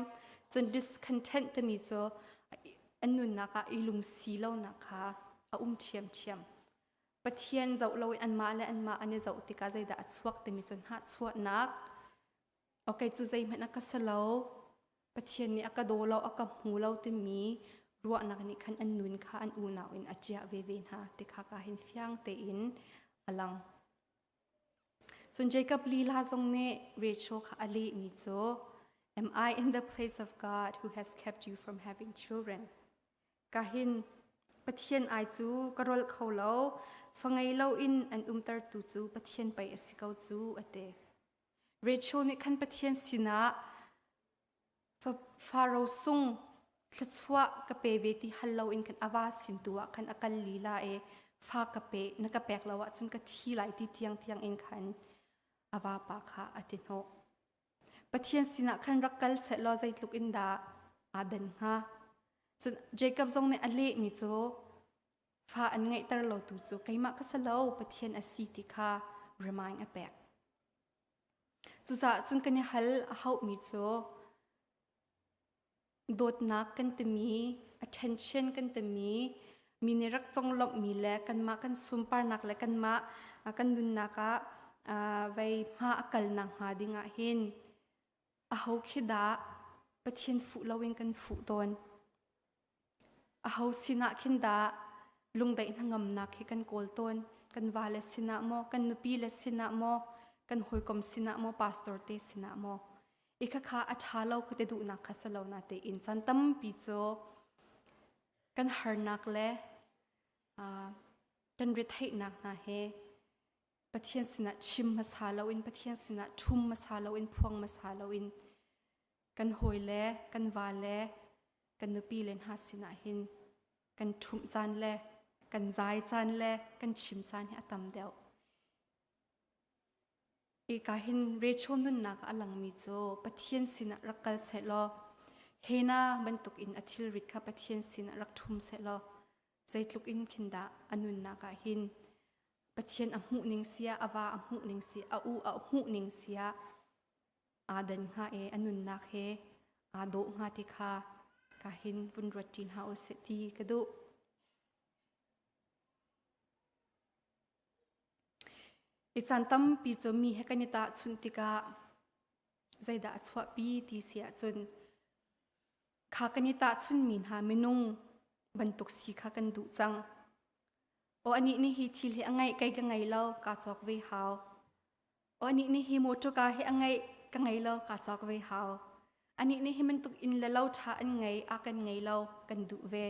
จน discontent เตมีโจอันนุนนักอีลุงสีเรานักเชียมปะเทียนเจ้าเราอันมาและอันมาอันนี้เจ้าติกาใจด่าสวกแต่มีจนหาสวกนักโอเคจูใจมันนักสลาวปะเทียนนี่อักโดเราอักหูเราแต่มีรัวนักนี่ขันอันนุนข้าอันอูนาวอินอาเจียเวหาติกาเห็นเฟียงเตอินอลังส่วนใจกับลีลาทรงเนเรโชค่ะอลีมีโจ Am I in the place of God who has kept you from having children? Kahin Pathian ai chu karol kholo fangai lo in an tar tu chu Pathian pai asikau chu ate Rachel ni khan Pathian sina Pharaoh sung thlachwa ka pe veti hallo in kan awa sin tuwa kan akal lila e fa ka pe na ka pek lawa chun ka thi lai ti tiang in khan awa pa kha atin ho Pathian sina khan rakal se lo zai tluk in da adan ha chun Jacob zong ne ale mi chu fa an ngai tar lo tu chu kaima ka salo Pathian asi ti kha remind a pek chu za chun kan hal hau mi chu dot nak kan te mi attention kan te mi ne rak chong lop mi le kan ma kan sumpar nak le kan ma kan dun naka vai ma akal nang ha dinga hin a ho khida Pathian fu lawin kan fu ton a ho sina khinda lungdai hangam nak he kan kol ton kan wale sina mo kan nupi le sina mo kan hoikom sina mo pastor te sina mo ikha kha athalo khute du na khasalo na te in santam pi cho kan harnak le kan rithai nak na he Pathian sina chim masalo in Pathian sina thum masalo in phuang masalo in kan hoile kan wale kan nupi len ha sina hin kan thum chan le kan zai chan le kan chim chan hi atam deu e ka hin Rachel nun nak alang mi cho Pathian sina rakal se lo hena bantuk in athil rit kha Pathian sina rak thum se lo zaitluk in khinda anun na ka hin Pathian amu ning sia awa amu ning sia au amu ning sia adan ha e anun nak he ado nga ti kha ka hin vun rotin ha o se ti kadu Ichantam pi cho mi he kanita chuntika zaida chwa pi ti sia chun kha kanita chun min ha menung bantuk si kha kan du chang o ani ni hi thil he angai kai ka ngai lo ka chok ve haw o ani ni hi motor ka he angai ka ngai lo ka chok ve haw ani ni hi mantuk in la lo tha an ngai a kan ngai lo kan du ve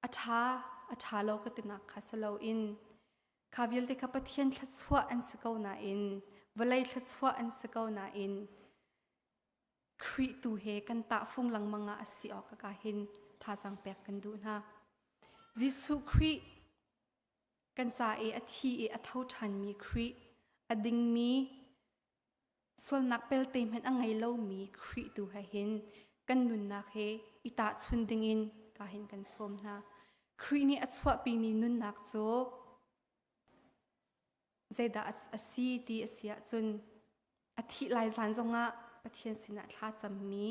atha lo ka tina khasalo in Kavial te Pathian thlatswa an sakau na in valai thlatswa an sakau na in khri tu he kan ta phung lang manga asi o ka hin tha sang pek kan du na Jisu khri kan cha e athi e athau than mi khri ading mi sol nak pel te men angai lo mi khri tu ha hin kan nun na he ita chun ding in ka hin kan som na khri ni achwa pi mi nun nak cho Zaida asi ti asia chun athi lai zan zonga Pathian sina thla cham mi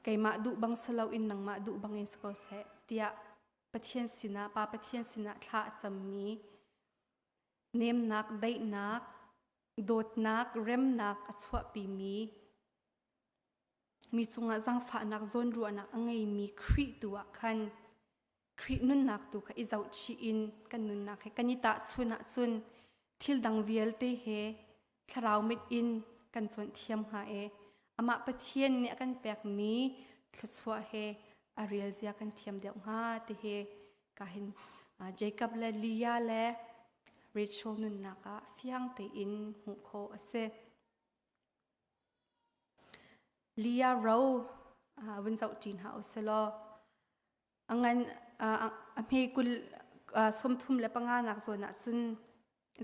kaima du bang salo in nang ma du bang in sko se tia Pathian sina thla cham mi nem nak dai nak dot nak rem nak achwa pi mi chunga jang fa nak zon ru anak angai mi khri tuwa khan khri nun nak tu kha izau chi in kan nun nak he kanita chuna chun thil dang vial te he tharau mit in kan chon thiam ha e ama Pathian ne kan pek mi thchwa he ariel zia kan thiam deu nga te he ka hin Jacob le Leah le Rachel nun naka fiang te in hu kho ase Leah ro win zau tin ha oselo angan amhe kul somthum le panga nak zona chun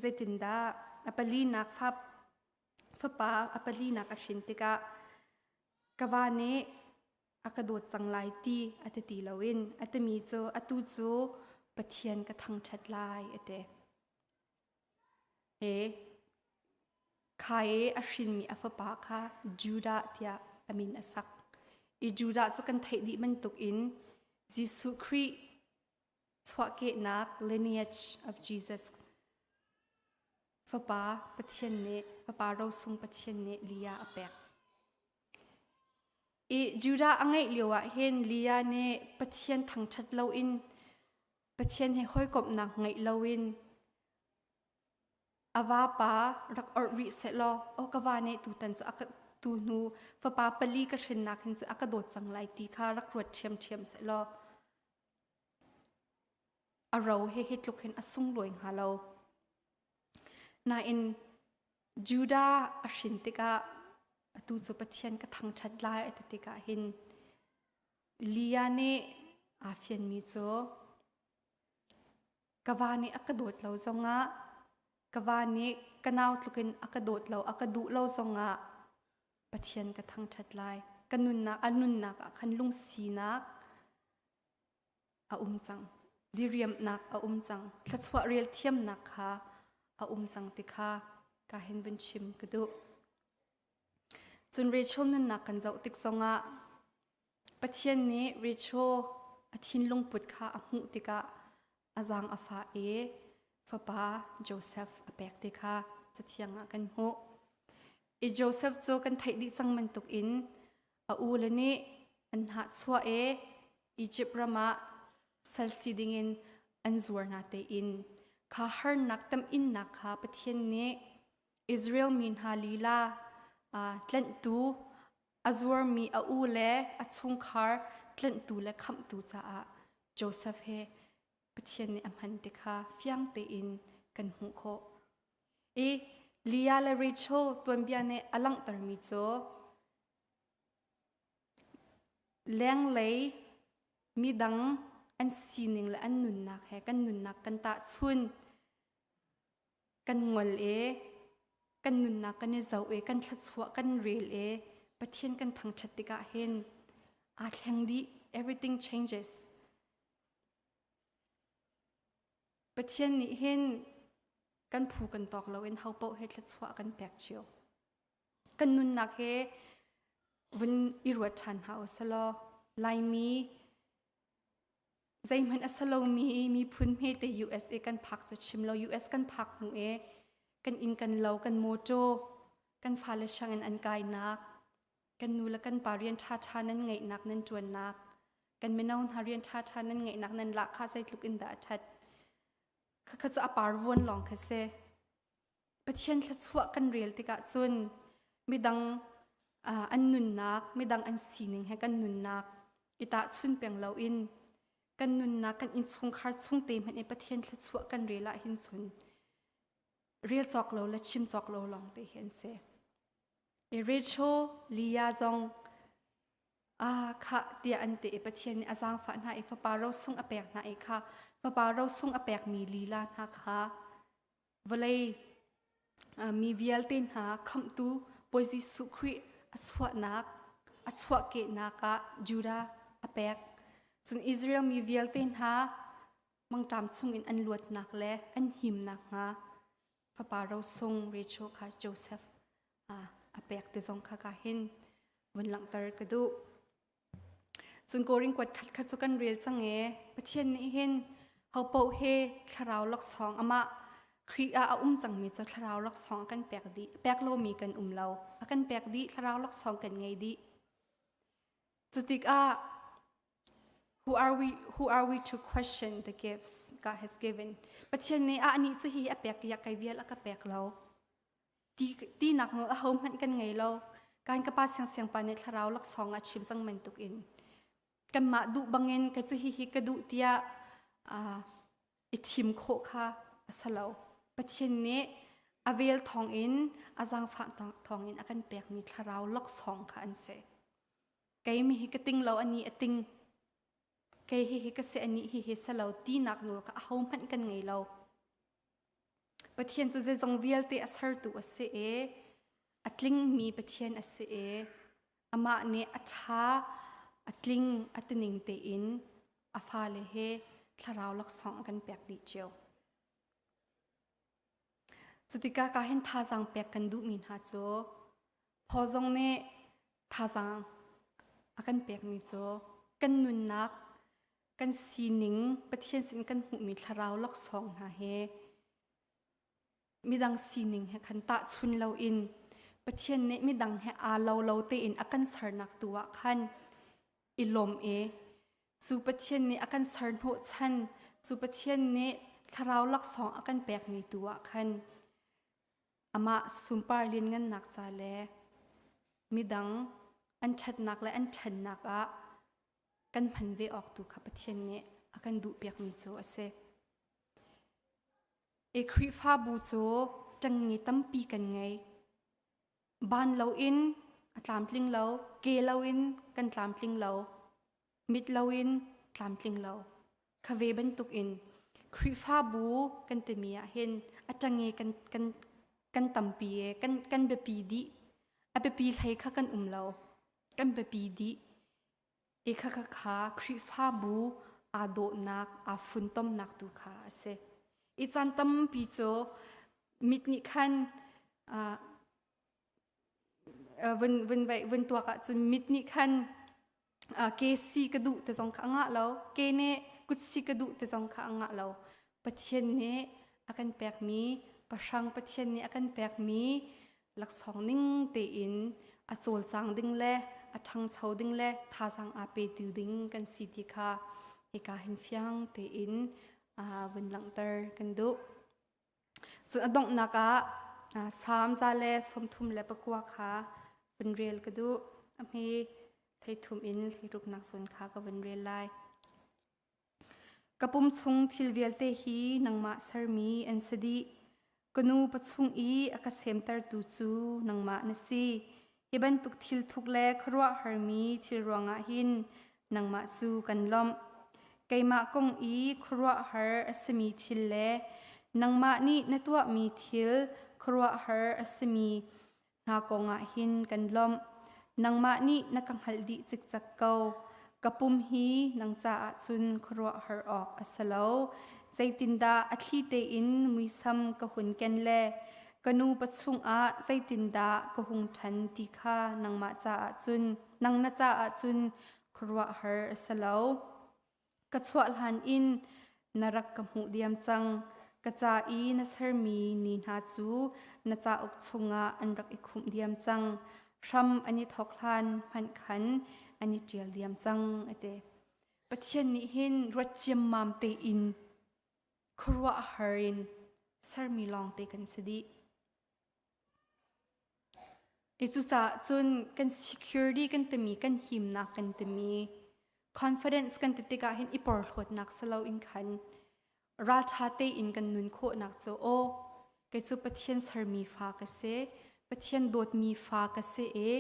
zaitinda apali nak fa pa apali nak a shintika kawane akadot changlai ti atati lawin atami cho atu chu Pathian ka thangthat lai ate e khai a shin mi afa pa kha Judah tia amin asak e Judah so kan thai di man tuk in Jisu Khri chwake nak lineage of Jesus Fapa Pathian ne Fapa Laksawng Pathian ne Leah apek e Judah angai liwa hen Leah ne Pathian thangthat lo in Pathian he hoi kop nak ngai lo in awa pa rak or ri se lo o kawane tu tan chu aka tu nu fa pa pali ka thrin nak hin chu aka dot changlai ti kha rak ruat thiam se lo aro he tluk hen asung loing halo na in juda ashin tika tu chu pathian ka thang that lai tika hin Leah ne afian mi cho kawani akadot lo zonga kawani kanaw tlukin akadot lo akadu lo zonga pathian ka thang that lai kanun na anun na ka khanlung si na a chang diriam nak a chang thlachwa real thiam nak kha a chang tikha ka hen bin chim kadu chun Rachel nun nak kan zau tik zonga Pathian ni Rachel athin lung put kha a hmu tika azang afa fa pa Joseph apek tika chathianga kan hu e Joseph cho kan thai di changman tuk in a ulani an ha chwa Egypt rama salsiding in an zurna te in kha har nak tam in nak kha Pathian ni Israel min halila tlan tu azwar mi a ule a chung khar tlan tu le kham tu cha a Joseph he Pathian ni amhan te kha fiang te in kan hu kho Leah le Rachel tuan bia ne alang tar mi cho leng lei mi dang an sining le an nun nak he kan nun nak kan ta chun kan ngol kan nun nak kan zau kan thachwa kan rel Pathian kan thang thatika hen a thleng di everything changes Pathian ni hen kan phu kan tok lo en haupo he thachwa kan pek chio kan nun nak he vun irwat than house lo lai mi zaiman asalo mi phun me te USA kan phak cha chim lo US kan phak nu kan in kan lo kan moto kan phale shang an kai nak kan nu la kan parian tha nan ngai nak nan tuan nak kan menaun harian tha nan ngai nak nan la kha sai tluk in da that kha cha apar won long kha se Pathian thachwa kan real tika chun midang an nun nak midang an sining he kan nun nak ita chun peng lo in kan nun nak kan in chung khar chung te man Pathian thachwa kan rela hin chun real chok lo la chim chok lo long te hen se Rachel Leah zong kha tia ante Pathian ni azang fa na fa paro sung apek na kha fa paro sung apek mi lila na kha volei mi vial ten ha kham tu poisi sukri achwa nak achwa ke na ka Judah apek chun Israel mi vial ten ha mangtam chung in an luat nak le an him nak ha fa paro sung Rachel kha Joseph apek te zong kha ka hin wan lang tar ka du chun koring kwat khat khat chu kan real change Pathian ni hin haupo he tharau Laksawng ama khria chang mi cha tharau Laksawng kan pek lo mi kan lo akan pek di tharau Laksawng kan ngai di chutik who are we to question the gifts God has given Pathian ni ani chu hi apek ya kai vial aka pek lo ti nak ngo a hom han kan ngai lo kan ka pa siang pa ne tharau Laksawng a chim chang man tuk in kan ma du bangen ka chu hi ka du tia ithim kho kha asalo Pathian ne avel thong in azang fa thong in akan pek mi tharau Laksawng kha an se kai mi hi ka ting lo ani ating kai hi ka se ani hi salo ti nak no ka hom han kan ngai lo Pathian chu je zong vial te asar tu ase atling mi Pathian ase ama ne atha atling atning te in afa le he tharau Laksawng kan pek di cheu chutika ka hen tha jang pek kan du min ha cho phozong ne tha jang akan pek mi cho kan nun nak kan sining Pathian sin kan hu mi tharau Laksawng ha he midang sining he khan ta chun lo in Pathian ne midang he a lo te in akan sarnak tuwa khan ilom chu Pathian ne akan sarn ho chan chu Pathian ne tharau Laksawng akan pek mi tuwa khan ama sumpar lin ngan nak cha le midang an that nak le an than nak a kan phan ve ok tu kha Pathian ne akan du piak mi chu ase e khri fa bu chu changi tampi kan ngai ban lo in atlam tling lo ke lo in kan tlam tling lo mit lo in tlam tling lo khave ban tuk in khri fa bu kan te mia hen atange kan tampi e kan be pi di a be pi thai kha kan lo kan be pi di e kha khri fa bu a do nak a fun tom nak tu kha ase i chan tam pi cho mit ni khan vân tua cả chun mit ni khan ke si ka du te jong kha nga lo ke ne kut si ka du te jong kha nga lo Pathian ne akan pek mi pasang Pathian ne akan pek mi Laksawng ning te in a chol chang ding le a thang chho ding le tha sang a pe tu ding kan si ti kha e ka hin fyang te in vân Tlangtaar kan du chu adong naka sam za le som thum le pakwa kha vân rel ka du ami thei thum in thei ruk nak son kha ka vân rel lai kapum chung thil vel te hi nangma sarmi an sadi kanu pachung I aka semtar tu chu nangma na si iban tuk thil thuk le khrwa harmi thil ronga hin nangma chu kan lom keima kong I khrwa har asmi thil le nangma ni natwa mi thil khrwa har asmi na konga hin kan lom nangma ni nakang haldi chik chak ko kapum hi nangcha chun khrwa har ok asalo zaitinda athli te in muisam ka hun ken le kanu pachung a zaitinda ka hung than ti kha nangma cha chun nangna cha chun khrwa har asalo ka chwa han in narak ka mu diam chang ka cha I na sarmi ni na chu na cha ok chunga anrak I khum diam chang ram ani thoklan phan khan ani tial diam chang ate Pathian ni hin rachim mam te in khurwa harin sarmi long te kan sidi itu cha chun kan security kan temi kan him na kan temi confidence kan titika hin ipor hlot nak salo in khan ra tha te in kan nun kho nak cho o ke chu Pathian sarmi fa ka se Pathian dot mi fa ka se e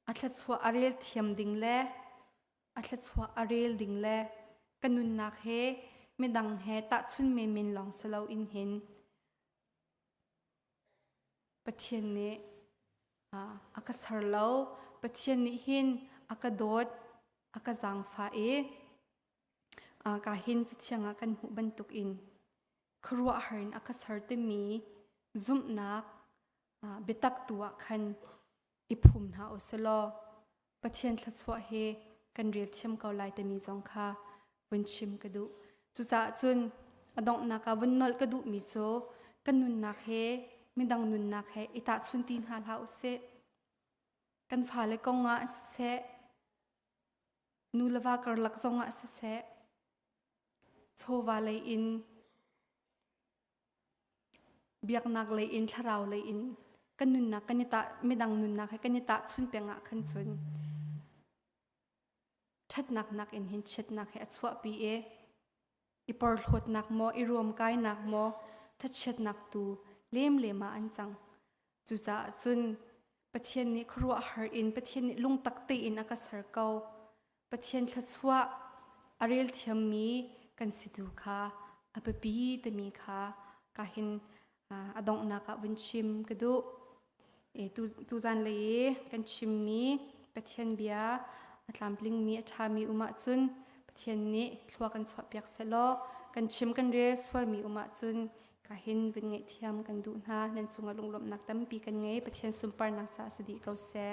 atla chwa arel thiam ding le atla chwa arel ding le kanun nak he medang he ta chun me min long salo in hin Pathian ne aka sarlo Pathian ni hin aka dot aka jang fa e ka hin chichanga kan hu bantuk in khrwa harin aka sarte mi zum nak betak tuwa khan iphum na oselo Pathian thachwa he kan rel chem ko lai te mi jong kha vun chim ka du chu cha chun adong na ka vun nol ka du mi cho kan nun nak he midang nun nak he ita chun tin hal ha ose kan pha le konga se nu lawa kar laksawng se chowa le in biak nak le in tharau le in kanun nak kanita midang nun nak he kanita chun penga khan chun that nak in hin chet nak he achwa pi e ipor hlot nak mo irom kai nak mo that chet nak tu lem lema an chang chu cha chun Pathian ni khruwa har in Pathian ni lung takte in aka sarkau Pathian thachwa arel thiam mi kan sidu kha apapi te mi kha ka hin adong na ka vun chim ka du e tu zan le kan chim mi Pathian bia atlam tling mi atha mi uma chun Pathian ni thwa kan chwa piak selo kan chim kan re swal mi uma chun ka hin vun nge thiam kan du na nan chunga lunglom nak tam pi kan nge Pathian sumpar nak sa sidi kau se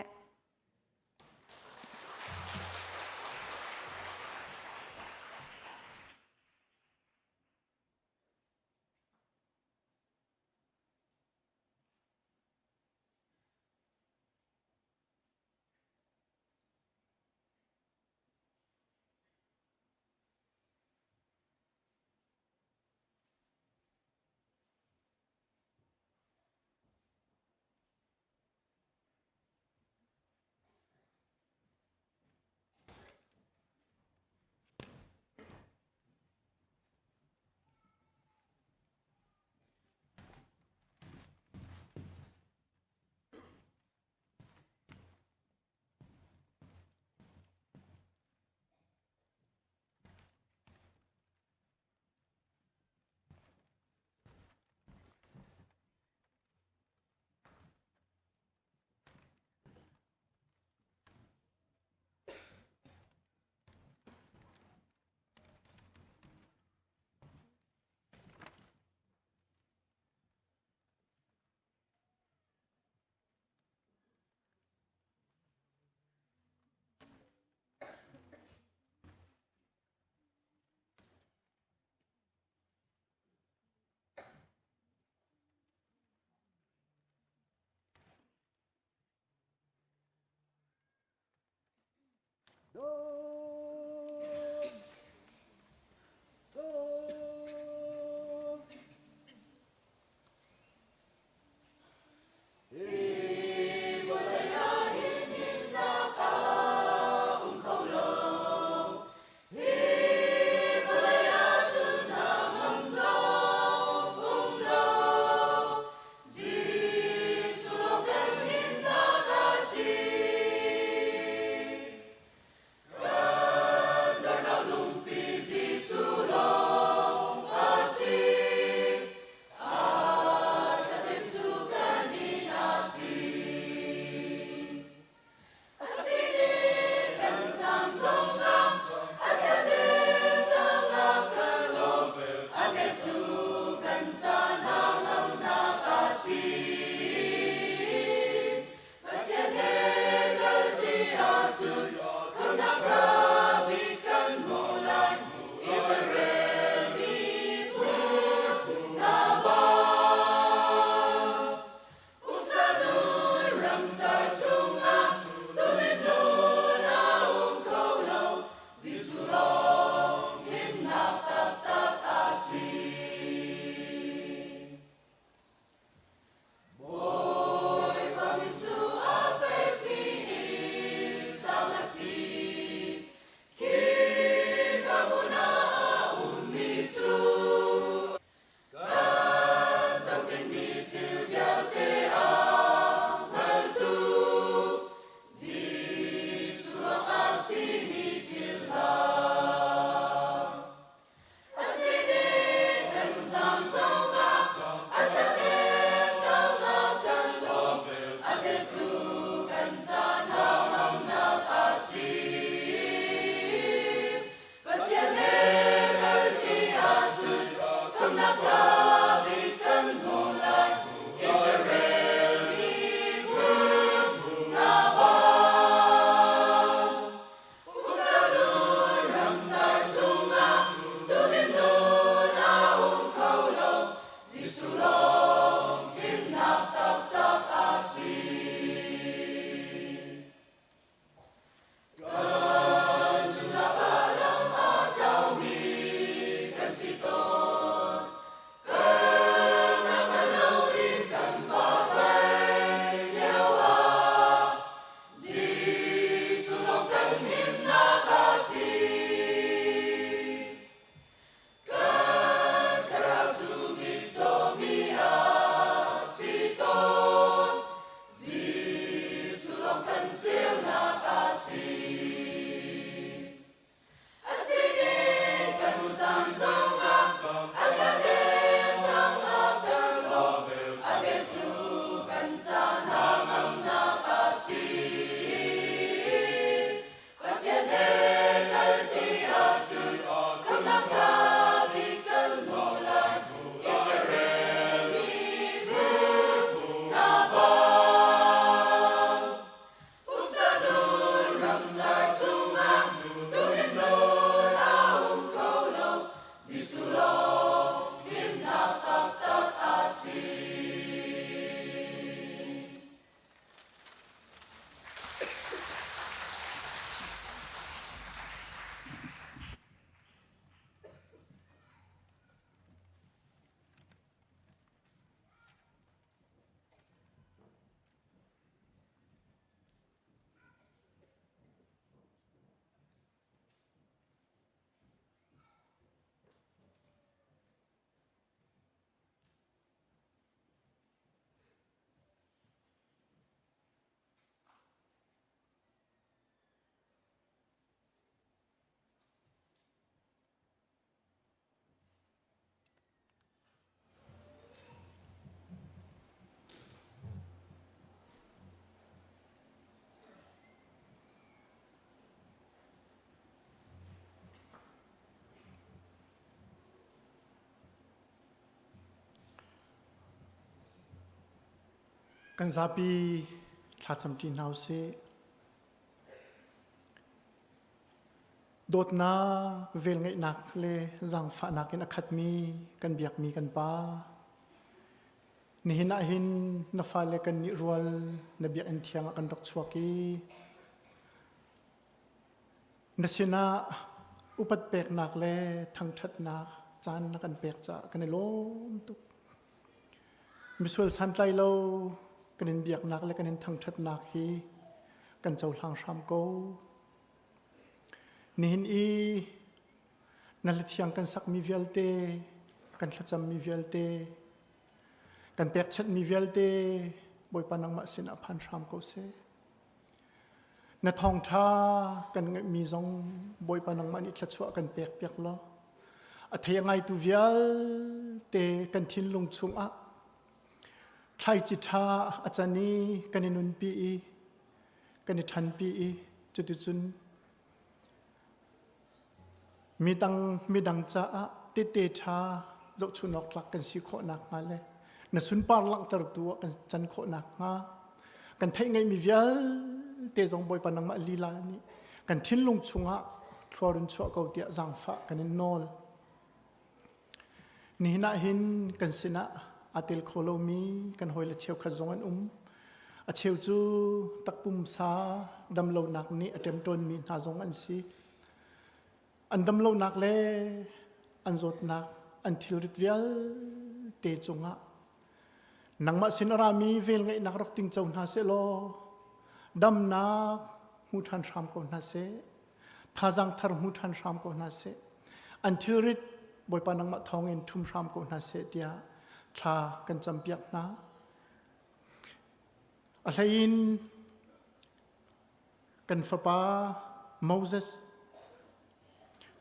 kan zapi thacham tin hause dot na vel ngai nak le zang fa nak in akhatmi kan biak mi kan pa ni hina hin na fa le kan ni rual na biak en thiang kan rak chuaki นสินะอุปัตเปกนักเล่ทั้งชัดนักจานนักกันเปกจะกันในโลมตุกมิสเวลสันใจเรากันในเบียกนักและกันในทั้งชัดนักฮีกันเจ้าทางชามโกนี่เห็นอีนั่นเทียงกันสักมีเวลเตกันขจำมีเวลเตกันเปกชัดมีเวลเตบอยปานังมาสินะพันชามโกเซนทองท่ากันมีซองบอยปานังมันอิทชัวกันเปียกเปียกล้ออัธยังไงตุเวียลเตกันทิ้นลงชุงอะใช่จิตท่าอาจารย์นี้กันนุนปีกันทันปีจุดจุนมีดังจ้าติเตท่าจกชุนออกหลักกันสิโคนักมาเลยนสุนปาร์ลังตรตัวกันจันโคนักมากันเทงไงมีเวียลเตจงบอยปานังมาลีลานี่กันทิ้นลงชุงะทวารุนชัวเกาเตียจังฟ้ากันนอลนี่น่าเห็นกันสินะอาติลโคโลมีกันหอยละเชียวขจงอันอาเชียวจูตักปุ่มซาดำโลนักนี้อาเต็มต้นมีนาจงอันซีอันดำโลนักเล่อันจดนักอันทิลริตเวียลเตจงะนังมาสินรามีเวลไงนักรักติงเจ้านาเซโลดำนักหูทันชามก็นาเซท่าจังทาร์หูทันชามก็นาเซอันทิลริตบอยปานังมาทองเอ็นทุ่มชามก็นาเซเดียทากันจำเปียกนะอะไรอินกันฟ้าป้าโมเสส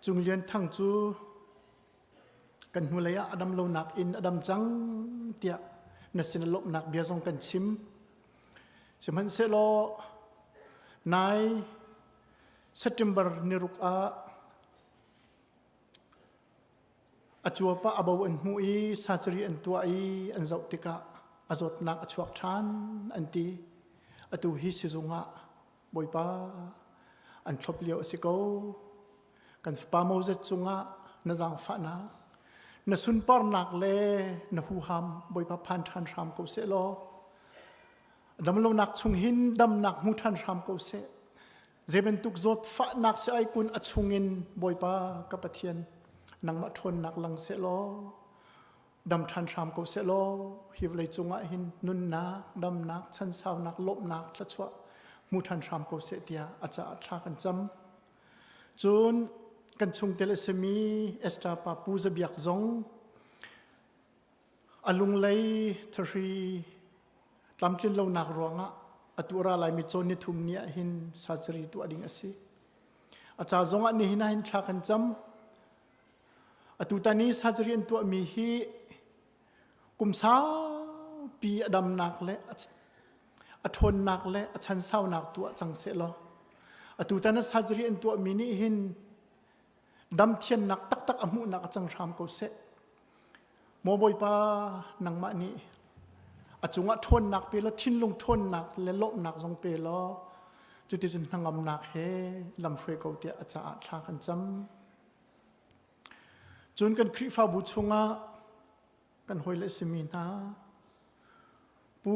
จุงเลียนทั้งจูกันหัวเลยอดัมโลนักอินอดัมจังเตียนัสินลบนักเบียร์ทรงกันชิมสมันเซโลในเซปเทมเบอร์นิรุกอาจัวป้าอาบวันหูอีซาจรีอันตัวอีอันเจ้าติกะอาจดนักอชวกชานอันตีอตูฮิซิซุงะบอยป้าอันทบเลียวสิโกกันป้าโมเสสซุงะนจังฟ้านะนสุนปาร์นักเล่นหูฮัมบอยป้าพันทันชามกุเสโลดำลงนักชงหินดำนักหูทันชามกุเสเจเป็นตุกจดฟ้านักเสไอกุนอชงอินบอยป้ากับปะเทียนนังมาทนนักลังเสโลดำทันชามกุเสโลฮิวเลยจงะหินนุนนักดำนักชันสาวนักลบนักละชัวมูทันชามกุเสเตียอาจจะทากันจำจูนกันชงเตลเสมีเอสตาปาปูจะเบียกจงอลุงเลยทรีลำทิ้นเราหนักรวงอะอตุระลายมิโจนิทุมเนียหินซาจรีตัวดิ่งอสิอาจารย์จงอันนี้หินหินทากันจำอตุตานี้ซาจรีอันตัวมีฮีกุมสาวปีอดัมนักเละอทนนักเละชันเศร้านักตัวจังเสลอตุตานั้นซาจรีอันตัวมีนี่หินดำเทียนนักตักอมุนักจังชามกุเสโมบอยปานังมานี่อาจุงะทนนักเปล่าทิ้นลงทนนักและลบนักทรงเปล่าจุดที่จุดนังกำนักเฮลำเฟรกเอาเดียอาจจะอาทากันจำจนกันคริฟ้าบุชงะกันหอยเลสมีนาปู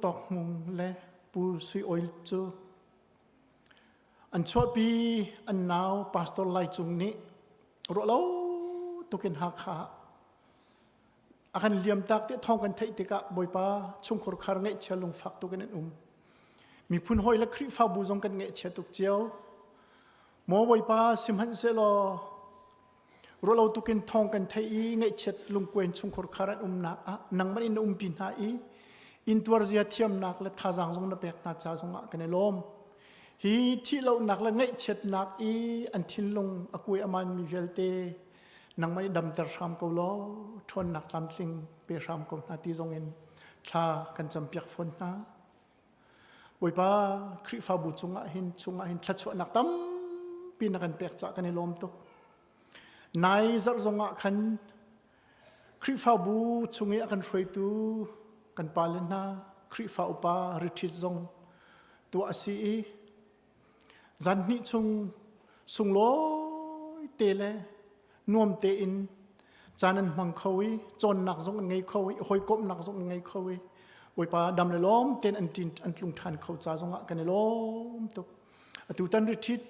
ตอกมุงและปูสุยออยล์จูอันชอบปีอันหนาวพาสตอร์ไลจุงนี้รอเล่าตุกินหักขาอาการเลี้ยมตักเตะทองกันเทติกะบอยป้าชงขรคารเงเชลงฝักตุกันนั่นมีพุ่นหอยและคริฟ้าบุจงกันเงเชตุกเจียวหมอบอยป้าสิมหันเซลรอเราตุกินทองกันเทอีเงเชตลุงกวนชงขรคารันนักนังมันอินปินหาอีอินตัวเรียเทียมนักและท่าจางจงนับเปกนาจาจงะกันในลมฮีที่เรานักและเงเชตนักอีอันทินลงอกุยอามันมีเวลเตนังไม่ดำตรชามกูล้อทนนักลำสิงเปรชามกูนาทีจงเงินชากันจำเปียกฝนนะบอยป้าคริฟ้าบุจงะหินชัดชวนักตั้มปีนักกันเปียกจากกันในลมตุกนายจักจงะขันคริฟ้าบุจงเอกันช่วยตูกันปาเลนะคริฟ้าอุปาริทิจงตัวอาศีจันนิจงสุงโลเตเลนวมเตอินจานันมังเขาวิจนหนักจงไงเขาวิหอยกบหนักจงไงเขาวิไว้ปาดำเลยล้อมเต้นอันตินอันลุงทานเขาจ้าจงะกันเลยล้อมตุกอตุตันริทิต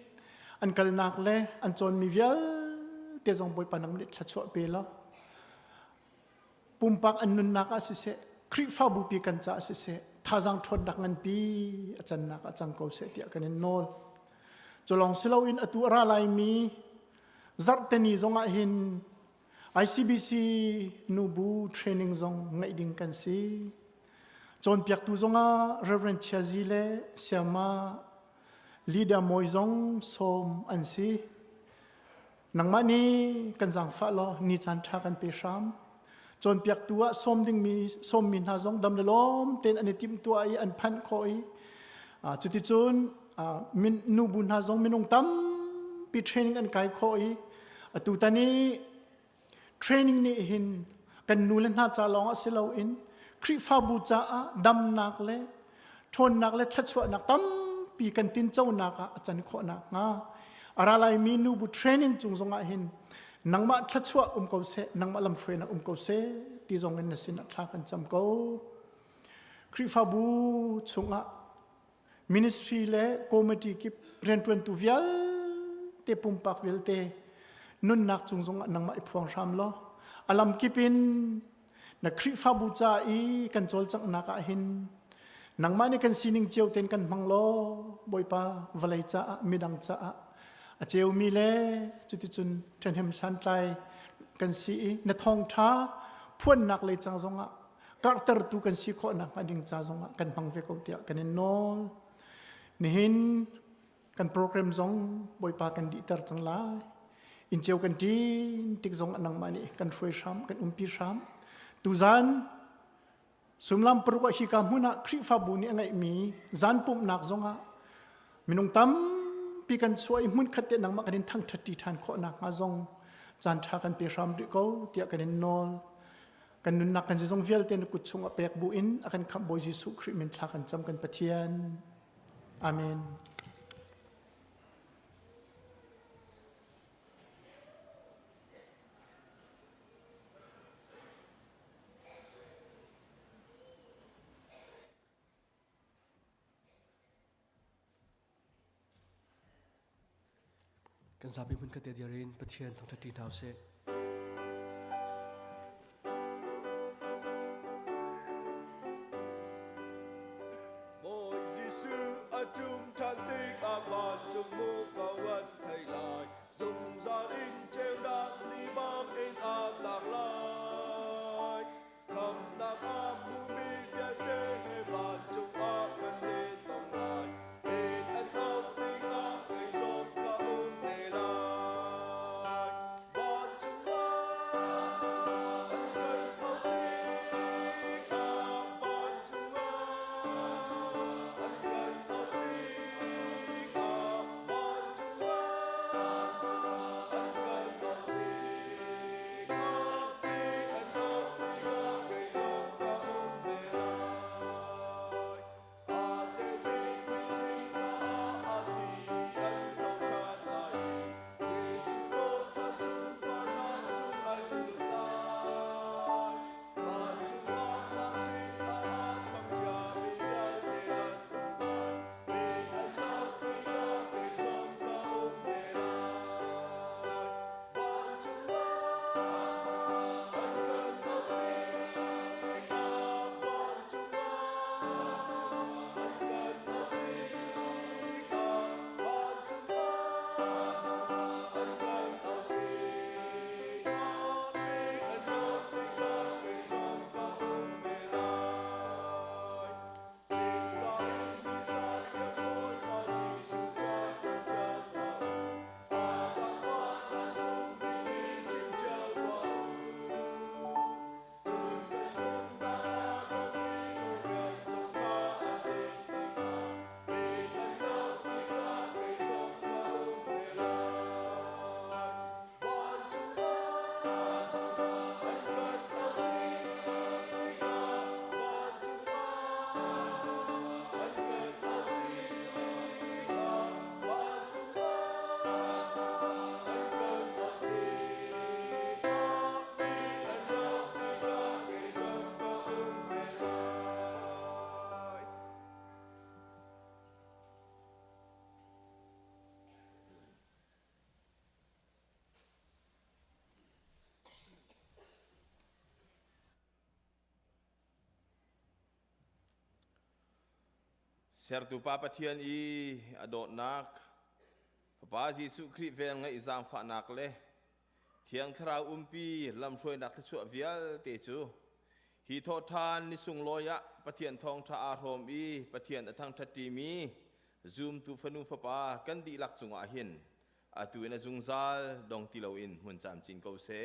an kal nak le an chon mi vial te zong boi panam le thachwa pe la pumpak an nun nak a si se kri fa bu pi kan cha si se thajang thot dak ngan pi achan nak achang ko se tia kan nol cholong silo in atu ra lai mi zar te ni zonga hin ICBC nubu training zong ngai ding kan si chon piak tu zonga Reverend Chazile Sayama leader moizong som an si nang mani kan jang fa lo ni chan tha kan pe sham chon piak tua som ding mi som min ha zong dam le lom ten ani tim tua I an phan khoi chuti chun min nu bun ha zong minung tam pi training an kai khoi atu tani training ni hin kan nulen ha cha long a silo in kri fa bu cha a dam nak le thon nak le thachwa nak tam pi kan tin chau nak a chan kho nak nga aralai mi nu bu training chung zonga hin nangma thachwa ko se nangma lam fwe na ko se ti zong in sin thla kan cham ko kri fa bu chunga ministry le committee ki ren 22 vial te pumpak vil te nun nak chung zonga nangma iphuang ram lo alam kipin na kri fa bu cha I kan chol chak naka hin nangma ni kan sining cheu ten kan manglo boipa valai cha midang cha a cheu mi le chuti chun Trenhem san tlai kan si na Thawngṭha phuan nak le chang zonga kartar tu kan si kho nak ading cha zonga kan mangve ko tia kan nol ni hin kan program zong boipa kan di tar chang lai in cheu kan tin tik zong anang mani kan fwe sham kan umpi sham tu zan sumlam perwa hi ka huna kri fa bu ni angai mi zan pum nak zonga minung tam pi kan suai mun khate nang ma kan thang thati than kho nak ma zong chan tha kan pe sham ri ko tia kan nol kan nun nak kan zong vial ten ku chung apek bu in akan kham boy Jesu Kri min thla kan cham kan Pathian amen kan sabi pun kata dia rin Pathian Thawngṭha tin hau se Boy Giêsu ở chung chan tích ác bàn chung mô kawan thầy lại dùng ra in treo đạn li bom in ác lạc lại cầm nạc ác mu mi bia tê hê bàn chung ác cần đi tông lại in ăn ốc tinh ác cây xôm ca nê lại bàn chung ác ăn cần ốc tinh ác bàn chung ác ăn cần ốc tinh ác bàn chung ác sertu pa Pathian I adot nak Papa Jesu Christ vel ngai izang fa nak le thiang thara umpi lam throi nak chu vial te chu hi tho than ni sung loya Pathian Thawngṭha a rom I Pathian Thawngṭha ti mi zoom tu fanu Papa kan di Laksawng a hin atu ina zungzal dong ti lo in hun cham chin ko se